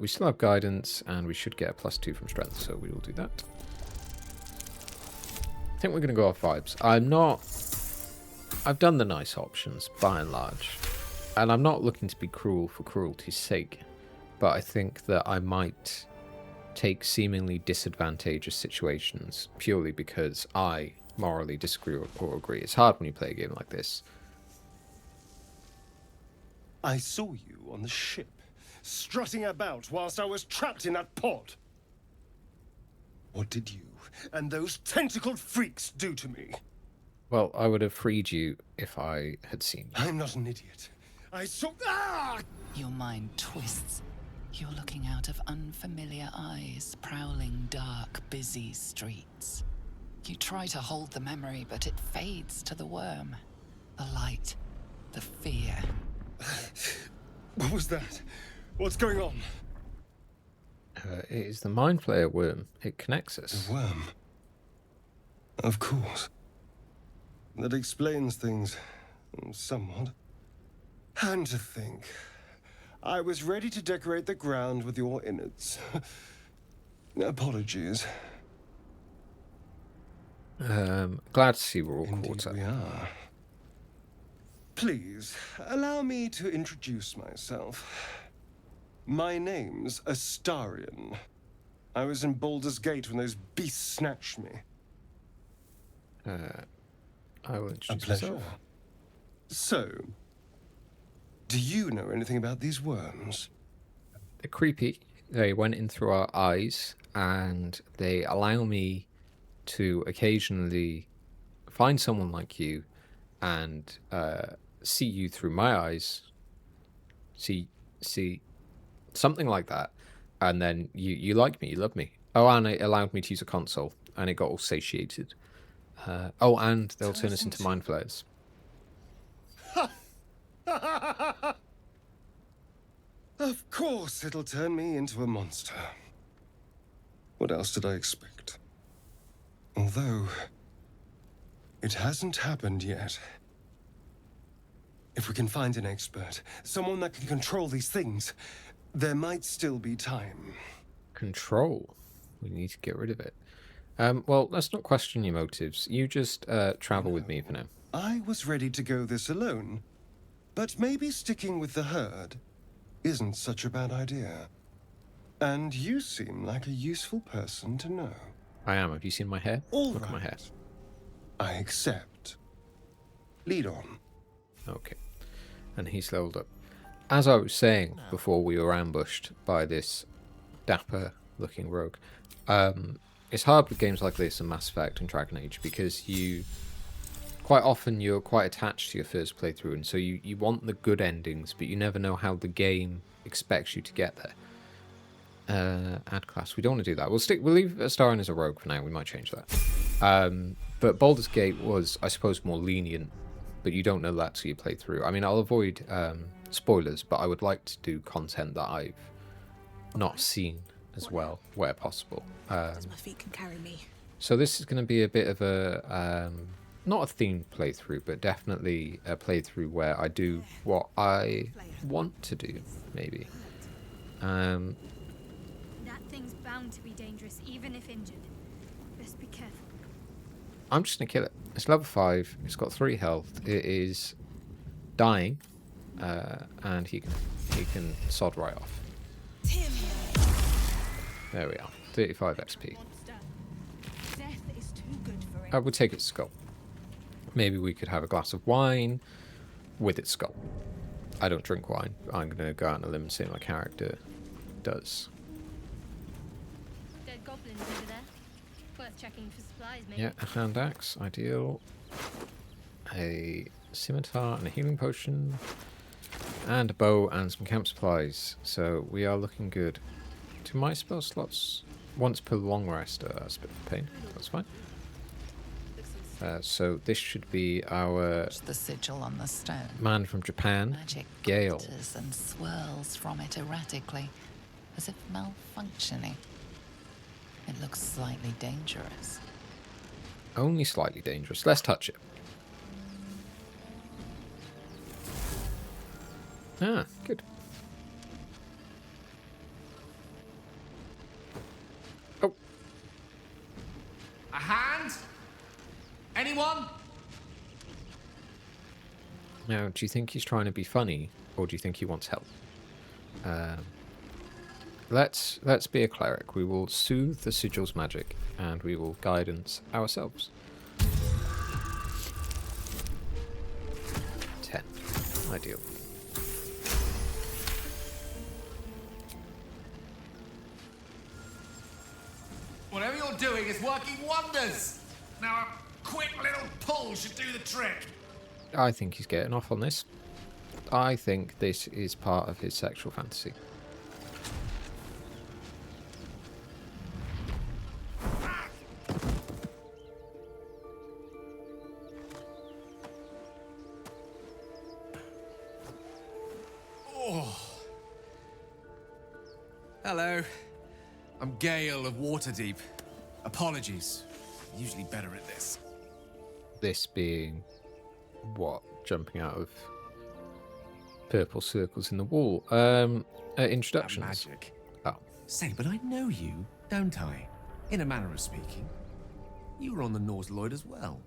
We still have guidance, and we should get a +2 from strength, so we will do that. I think we're going to go off vibes. I've done the nice options, by and large. And I'm not looking to be cruel for cruelty's sake, but I think that I might take seemingly disadvantageous situations purely because I morally disagree or agree. It's hard when you play a game like this. I saw you on the ship, strutting about whilst I was trapped in that pod. What did you and those tentacled freaks do to me? Well, I would have freed you if I had seen you. I'm not an idiot. I saw... Ah! Your mind twists. You're looking out of unfamiliar eyes, prowling dark, busy streets. You try to hold the memory, but it fades to the worm. The light, the fear. What was that? What's going on? It is the Mind Flayer worm. It connects us. The worm. Of course. That explains things somewhat. And to think, I was ready to decorate the ground with your innards. Apologies. Glad to see we're all Indeed caught up. we are. Please, allow me to introduce myself. My name's Astarion. I was in Baldur's Gate when those beasts snatched me. I will A introduce pleasure. myself. So, do you know anything about these worms? They're creepy. They went in through our eyes, and they allow me to occasionally find someone like you and see you through my eyes, see something like that, and then you like me, you love me. Oh, and it allowed me to use a console, and it got all satiated. Oh, and they'll turn us into mind flayers. Of course it'll turn me into a monster. What else did I expect? Although, it hasn't happened yet. If we can find an expert, someone that can control these things, there might still be time. Control. We need to get rid of it. Well, let's not question your motives. You just travel with me for now. I was ready to go this alone, but maybe sticking with the herd isn't such a bad idea. And you seem like a useful person to know. I am. Have you seen my hair? All Look at my right. hair. I accept. Lead on. Okay. And he's leveled up. As I was saying before we were ambushed by this dapper-looking rogue, it's hard with games like this and Mass Effect and Dragon Age because you quite often you're quite attached to your first playthrough, and so you want the good endings, but you never know how the game expects you to get there. Add class. We don't want to do that. We'll leave Astarion as a rogue for now. We might change that. But Baldur's Gate was, I suppose, more lenient, but you don't know that till you play through. I mean, I'll avoid spoilers, but I would like to do content that I've not seen as well, where possible. As my feet can carry me. So this is going to be a bit of a, not a themed playthrough, but definitely a playthrough where I do what I want to do, maybe. That thing's bound to be dangerous, even if injured. Best be careful. I'm just going to kill it. It's level 5. It's got 3 health. It is dying, and he can sod right off. There we are. 35 XP. Death is too good for it. I would take its skull. Maybe we could have a glass of wine with its skull. I don't drink wine, but I'm going to go out on a limb and say my character does. Dead goblins over there. Worth checking for supplies, maybe. Yeah, a hand axe, ideal. A scimitar and a healing potion. And a bow and some camp supplies. So we are looking good. Do my spell slots once per long rest? That's a bit of a pain. That's fine. So this should be our The sigil on the stone. man from Japan, Magic Gale. glitters and swirls from it erratically, as if malfunctioning. It looks slightly dangerous. Only slightly dangerous. Let's touch it. Ah, good. Oh, A hand? Anyone? now, do you think he's trying to be funny, or do you think he wants help? Let's be a cleric. We will soothe the sigil's magic, and we will guidance ourselves. 10. Ideal. Whatever you're doing is working wonders. Now a quick little pull should do the trick. I think he's getting off on this. I think this is part of his sexual fantasy. Hello. I'm Gale of Waterdeep. Apologies. I'm usually better at this. This being what? Jumping out of purple circles in the wall. Introductions. Magic. Oh. Say, but I know you, don't I? In a manner of speaking. You were on the Norse Lloyd as well.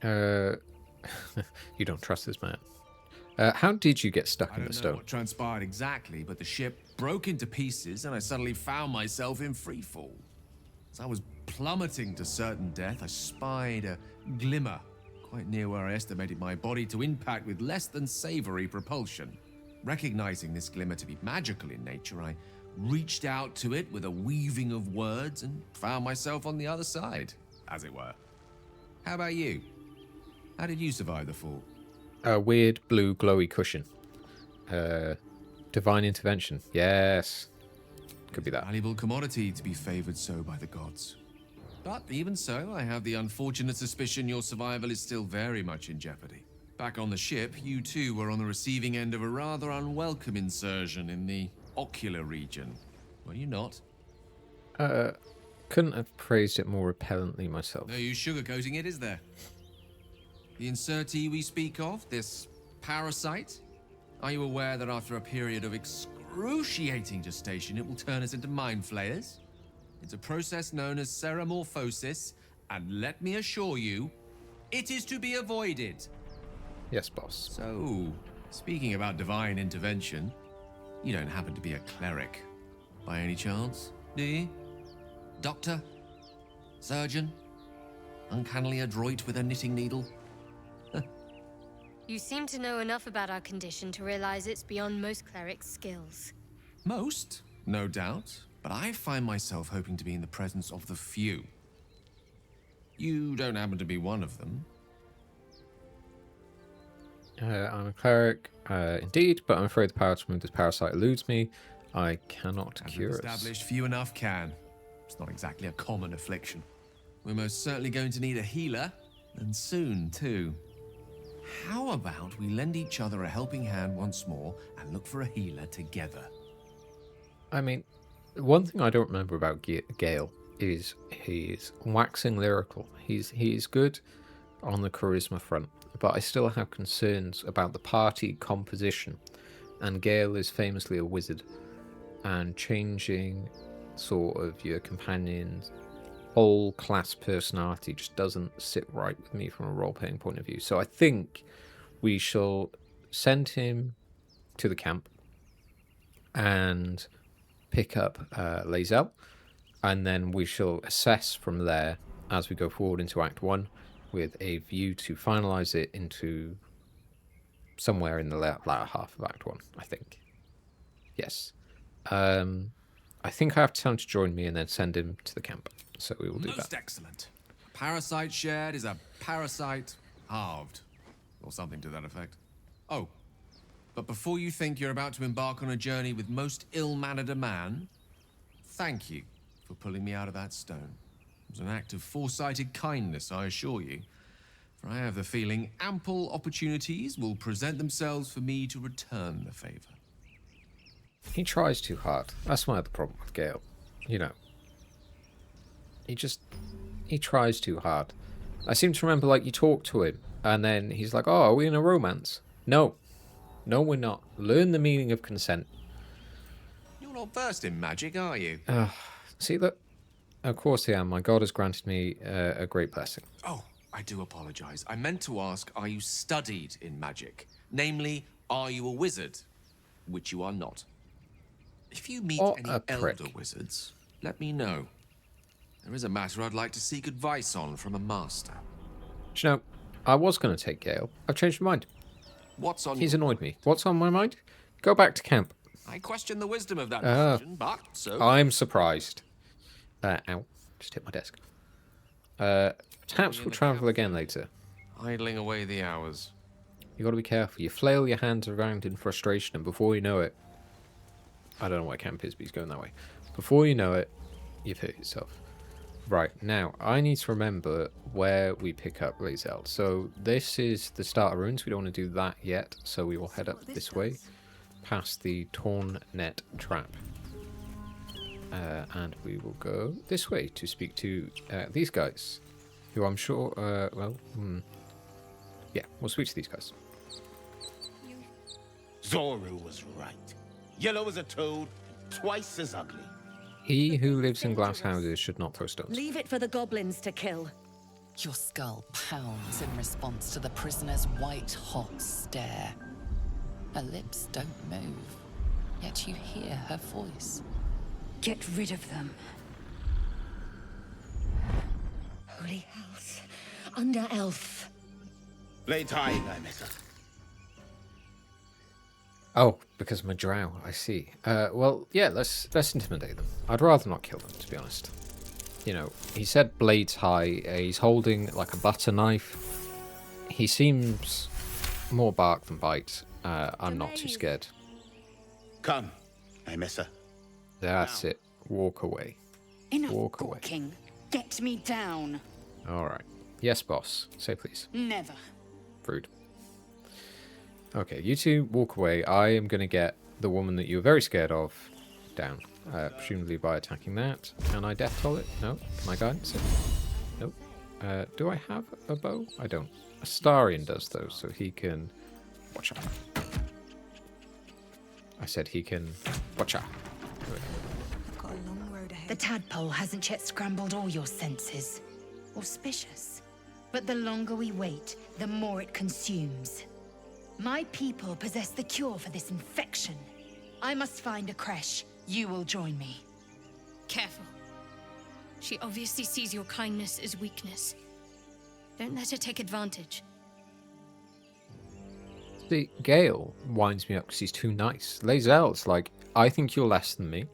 You don't trust this man. How did you get stuck I in the don't know stone? what transpired exactly, but the ship broke into pieces and I suddenly found myself in freefall. As I was plummeting to certain death, I spied a glimmer quite near where I estimated my body to impact with less than savory propulsion. Recognizing this glimmer to be magical in nature, I reached out to it with a weaving of words and found myself on the other side, as it were. How about you? How did you survive the fall? A weird blue glowy cushion. Divine intervention. Yes. Could be that. Valuable commodity to be favored so by the gods. But even so, I have the unfortunate suspicion your survival is still very much in jeopardy. Back on the ship, you too were on the receiving end of a rather unwelcome insertion in the ocular region. Were you not? Couldn't have praised it more repellently myself. No use sugarcoating it, is there? The insertee we speak of, this parasite, are you aware that after a period of excruciating gestation, it will turn us into mind flayers? It's a process known as ceramorphosis, and let me assure you, it is to be avoided. Yes, boss. So, speaking about divine intervention, you don't happen to be a cleric, by any chance, do you? Doctor? Surgeon? Uncannily adroit with a knitting needle? You seem to know enough about our condition to realize it's beyond most clerics' skills. Most, no doubt, but I find myself hoping to be in the presence of the few. You don't happen to be one of them. I'm a cleric, indeed, but I'm afraid the power to remove this parasite eludes me. I cannot cure it. Established, few enough can. It's not exactly a common affliction. We're most certainly going to need a healer, and soon too. How about we lend each other a helping hand once more and look for a healer together? I mean, one thing I don't remember about Gale is he's waxing lyrical. He's good on the charisma front, but I still have concerns about the party composition. And Gale is famously a wizard, and changing sort of your companion's whole class personality just doesn't sit right with me from a role-playing point of view. So I think we shall send him to the camp and pick up Lae'zel, and then we shall assess from there as we go forward into Act 1 with a view to finalise it into somewhere in the latter half of Act 1, I think. Yes. I think I have to tell him to join me and then send him to the camp. So we will do that. Most excellent. Parasite shared is a parasite halved. Or something to that effect. Oh, but before you think you're about to embark on a journey with most ill-mannered a man, thank you for pulling me out of that stone. It was an act of foresighted kindness, I assure you. For I have the feeling ample opportunities will present themselves for me to return the favor. He tries too hard. That's my other problem with Gale. You know. He tries too hard. I seem to remember, like, you talk to him, and then he's like, oh, are we in a romance? No. No, we're not. Learn the meaning of consent. You're not versed in magic, are you? See, look. Of course I am. My God has granted me a great blessing. Oh, I do apologize. I meant to ask, are you studied in magic? Namely, are you a wizard? Which you are not. If you meet any elder wizards, let me know. There is a matter I'd like to seek advice on from a master. Do you know, I was going to take Gale. I've changed my mind. What's on? He's annoyed me. What's on my mind? Go back to camp. I question the wisdom of that decision, but so... I'm surprised. Ow. Just hit my desk. Perhaps we'll travel again later. Idling away the hours. You got to be careful. You flail your hands around in frustration, and before you know it... I don't know what camp is, but he's going that way. Before you know it, you've hurt yourself. Right, now, I need to remember where we pick up Lae'zel. So this is the start of ruins. We don't want to do that yet, so we will head up this way, past the torn net trap. And we will go this way to speak to these guys, who I'm sure, yeah, we'll speak to these guys. Zoru was right. Yellow as a toad, twice as ugly. He who lives in glass houses should not throw stones. Leave it for the goblins to kill. Your skull pounds in response to the prisoner's white-hot stare. Her lips don't move, yet you hear her voice. Get rid of them. Holy house. Under elf. Lay time, I miss her. Oh, because I'm a drow, I see. Well, yeah, let's intimidate them. I'd rather not kill them, to be honest. You know, he said blades high. He's holding like a butter knife. He seems more bark than bite. I'm not too scared. Come, I miss her. That's it. Walk away. Enough Walk away. talking. Get me down. All right. Yes, boss. Say please. Never. Rude. Okay, you two walk away. I am going to get the woman that you were very scared of down. Presumably by attacking that. Can I death toll it? No. Can I guidance it? Nope. Do I have a bow? I don't. Astarion does though, so he can... Watch out. I said he can... Watch out. Got a long road ahead. The tadpole hasn't yet scrambled all your senses. Auspicious. But the longer we wait, the more it consumes. My people possess the cure for this infection. I must find a creche. You will join me. Careful. She obviously sees your kindness as weakness. Don't let her take advantage. See, Gale winds me up because he's too nice. Lae'zel's like, I think you're less than me.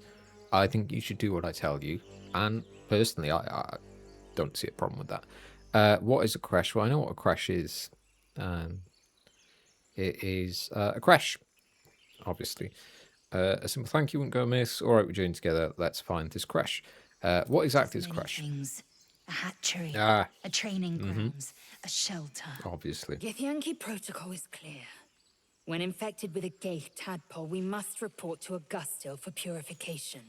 I think you should do what I tell you. And personally, I don't see a problem with that. What is a creche? Well, I know what a creche is. It is a crash, obviously. A simple thank you wouldn't go amiss. All right, we're joining together. Let's find this crash. What exactly is crash? Things. A hatchery, Ah, a training grounds, a shelter. obviously. Githyanki protocol is clear. When infected with a Ghaik tadpole, we must report to Augustil for purification.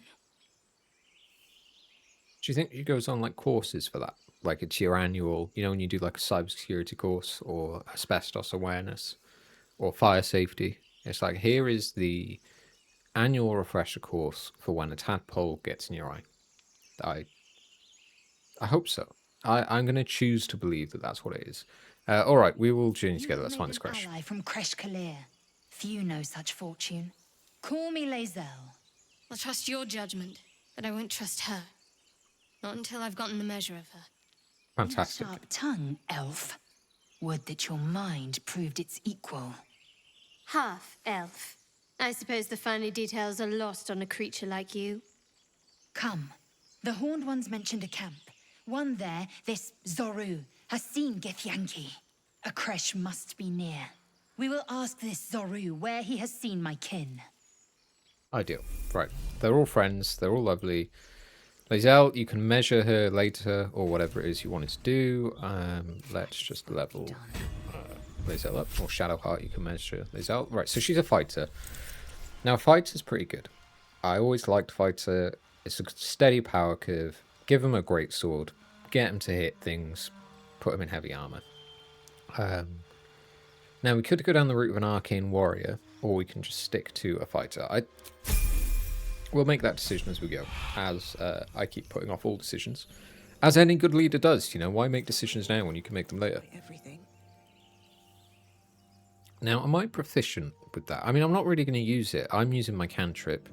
Do you think she goes on like courses for that? Like it's your annual, you know, when you do like a cybersecurity course or asbestos awareness or fire safety. It's like, here is the annual refresher course for when a tadpole gets in your eye. I hope so. I'm going to choose to believe that that's what it is. All right, we will journey together. Let's find this crash. Ally from Kresh Kalir. Few know such fortune. Call me Lae'zel. I'll trust your judgment, but I won't trust her. Not until I've gotten the measure of her. Fantastic. Sharp tongue, elf. Would that your mind proved its equal. Half elf. I suppose the finer details are lost on a creature like you. Come. The Horned Ones mentioned a camp. One there, this Zoru, has seen Githyanki. A Kresh must be near. We will ask this Zoru where he has seen my kin. Ideal. Right. They're all friends. They're all lovely. Lae'zel, you can measure her later or whatever it is you wanted to do. Let's just level Lae'zel up. Or Shadowheart, you can measure Lae'zel. Right, so she's a fighter. Now, fighter's pretty good. I always liked fighter. It's a steady power curve. Give him a great sword. Get him to hit things. Put him in heavy armor. Now, we could go down the route of an arcane warrior, or we can just stick to a fighter. We'll make that decision as we go, as I keep putting off all decisions. As any good leader does, you know, why make decisions now when you can make them later? Now, am I proficient with that? I mean, I'm not really going to use it. I'm using my cantrip.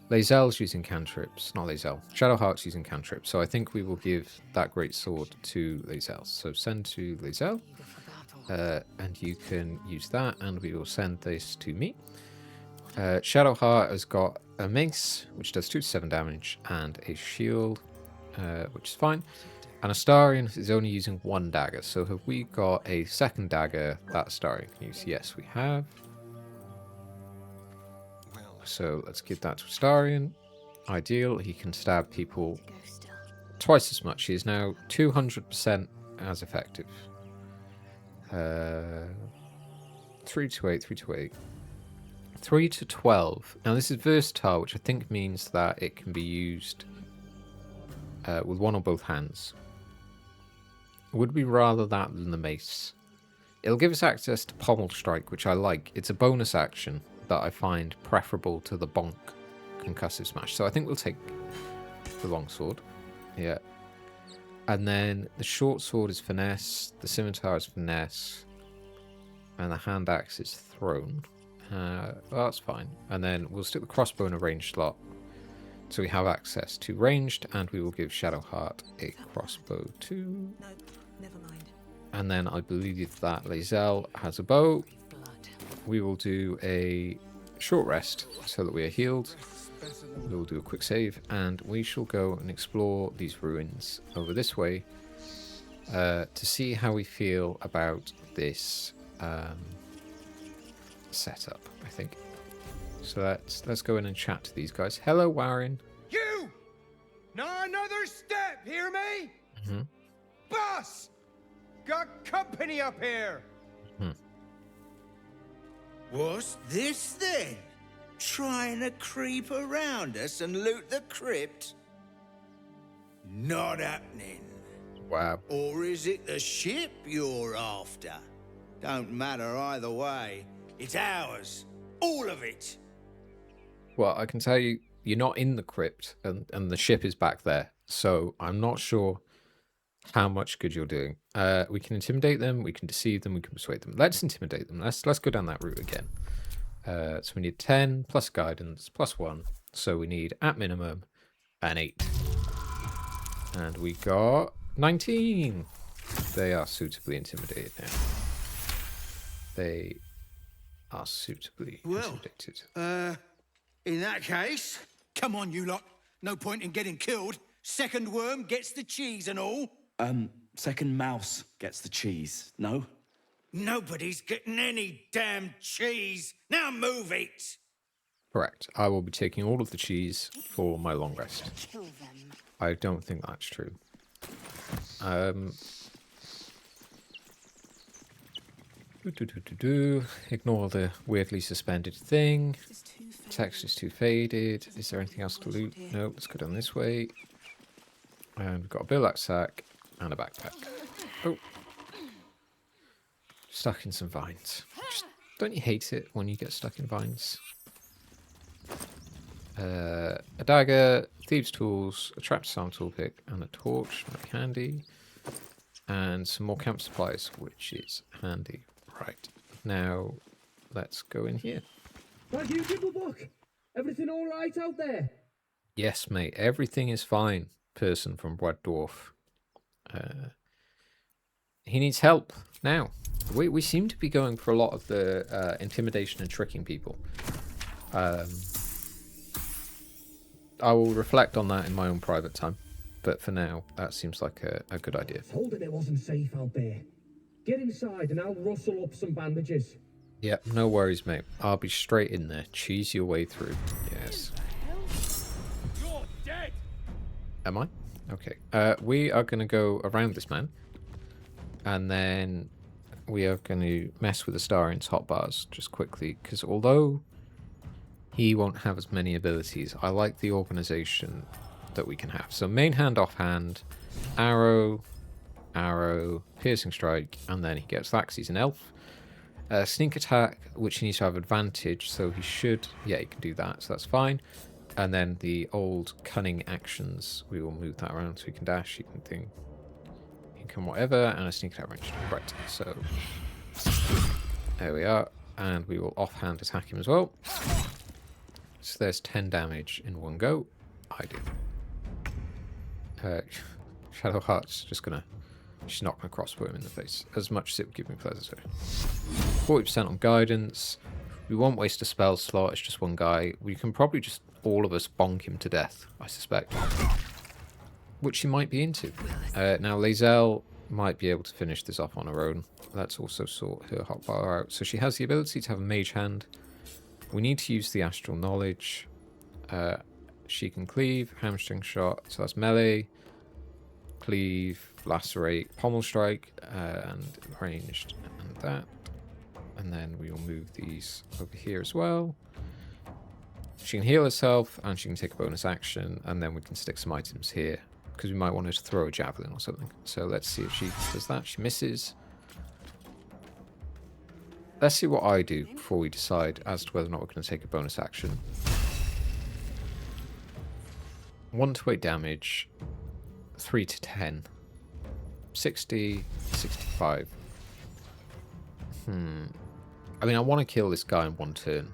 Lae'zel's using cantrips. Not Lae'zel. Shadowheart's using cantrips. So I think we will give that great sword to Lae'zel. So send to Lae'zel. And you can use that, and we will send this to me. Shadowheart has got a mace, which does 2 to 7 damage, and a shield, which is fine. And Astarion is only using 1 dagger. So have we got a second dagger that Astarion can use? Yes, we have. So let's give that to Astarion. Ideal. He can stab people twice as much. He is now 200% as effective. 3 to 8, 3 to 8. 3 to 12. Now this is versatile, which I think means that it can be used with one or both hands. Would we rather that than the mace? It'll give us access to Pommel Strike, which I like. It's a bonus action that I find preferable to the bonk concussive smash. So I think we'll take the longsword. Yeah. And then the short sword is finesse, the scimitar is finesse, and the hand axe is thrown. Well, that's fine. And then we'll stick the crossbow in a ranged slot, so we have access to ranged, and we will give Shadowheart a crossbow too. No, never mind. And then I believe that Lae'zel has a bow. We will do a short rest so that we are healed. We will do a quick save, and we shall go and explore these ruins over this way to see how we feel about this setup, I think. So let's go in and chat to these guys. Hello, Warren. You! Not another step, hear me? Mm-hmm. Boss! Got company up here! What's this then? Trying to creep around us and loot the crypt? Not happening. Wow. Or is it the ship you're after? Don't matter either way. It's ours. All of it. Well, I can tell you, you're not in the crypt, and the ship is back there. So I'm not sure how much good you're doing. We can intimidate them, we can deceive them, we can persuade them. Let's intimidate them. Let's go down that route again. So we need 10 plus guidance plus 1. So we need at minimum an 8. And we got 19. They are suitably intimidated now. They are suitably intimidated. In that case, come on, you lot. No point in getting killed. Second worm gets the cheese and all. Second mouse gets the cheese, no? Nobody's getting any damn cheese. Now move it. Correct. I will be taking all of the cheese for my long rest. Kill them. I don't think that's true. Ignore the weirdly suspended thing. Text is too faded. Is there anything else to loot? No, let's go down this way. And we've got a bivouac sack and a backpack. Oh. Stuck in some vines. Don't you hate it when you get stuck in vines? A dagger, thieves' tools, a trapped sound toolpick, and a torch, very handy. And some more camp supplies, which is handy. Right, now let's go in here. Thank you, Triplebook. Everything all right out there? Yes, mate. Everything is fine. Person from Red Dwarf. He needs help now. We seem to be going for a lot of the intimidation and tricking people. I will reflect on that in my own private time. But for now, that seems like a good idea. Told him it wasn't safe out there. Get inside and I'll rustle up some bandages. Yep, no worries, mate. I'll be straight in there. Cheese your way through. Yes. You're dead. Am I? Okay. We are going to go around this man. And then we are going to mess with Astarion's hotbars just quickly. Because although he won't have as many abilities, I like the organization that we can have. So main hand, offhand, arrow, arrow, piercing strike, and then he gets that because he's an elf. Sneak attack, which he needs to have advantage, so he should, yeah, he can do that, so that's fine. And then the old cunning actions, we will move that around so he can dash, he can think, he can whatever, and a sneak attack range. Right, so there we are, and we will offhand attack him as well. So there's 10 damage in one go. I do. Shadowheart's just gonna, she's not gonna crossbow him in the face, as much as it would give me pleasure. 40% on guidance. We won't waste a spell slot, it's just one guy. We can probably just all of us bonk him to death, I suspect. Which she might be into. Now Lae'zel might be able to finish this off on her own. Let's also sort her hotbar out. So she has the ability to have a mage hand. We need to use the astral knowledge. She can cleave, hamstring shot, so that's melee, cleave, lacerate, pommel strike, and ranged, and that. And then we will move these over here as well. She can heal herself, and she can take a bonus action, and then we can stick some items here, because we might want her to throw a javelin or something. So let's see if she does that. She misses. Let's see what I do before we decide as to whether or not we're going to take a bonus action. 1 to 8 damage, 3 to 10, 60, 65. I mean, I want to kill this guy in one turn.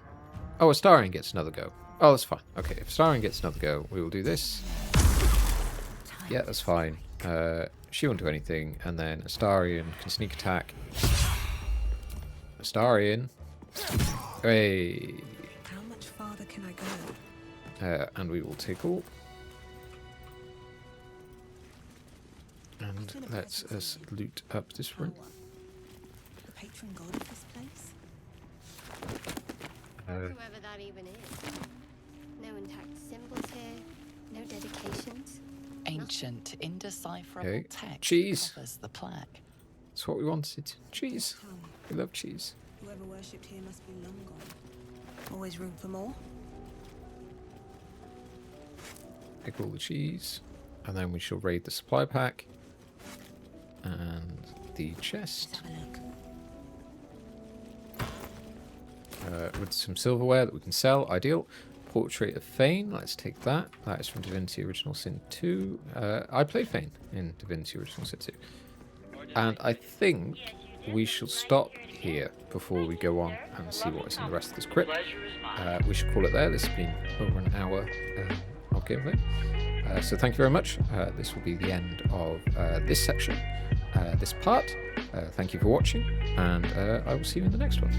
Oh, Astarion gets another go. Oh, that's fine. Okay, if Astarion gets another go, we will do this. Yeah, that's fine. She won't do anything, and then Astarion can sneak attack. Astarion. Hey. How much farther can I go? And we will take all. And let's us loot up this room. The patron god of this place? Whoever that even is. No intact symbols here, no dedications. Ancient, indecipherable Okay. text Cheese. covers the plaque. That's what we wanted. Cheese. We love cheese. Whoever worshipped here must be long gone. Always room for more? Pick all the cheese. And then we shall raid the supply pack. And the chest. With some silverware that we can sell. Ideal. Portrait of Fane. Let's take that. That is from Divinity Original Sin 2. I played Fane in Divinity Original Sin 2. And I think we shall stop here before we go on and see what is in the rest of this crypt. We should call it there. This has been over an hour of gameplay. So thank you very much. This will be the end of this section, this part. Thank you for watching, and I will see you in the next one.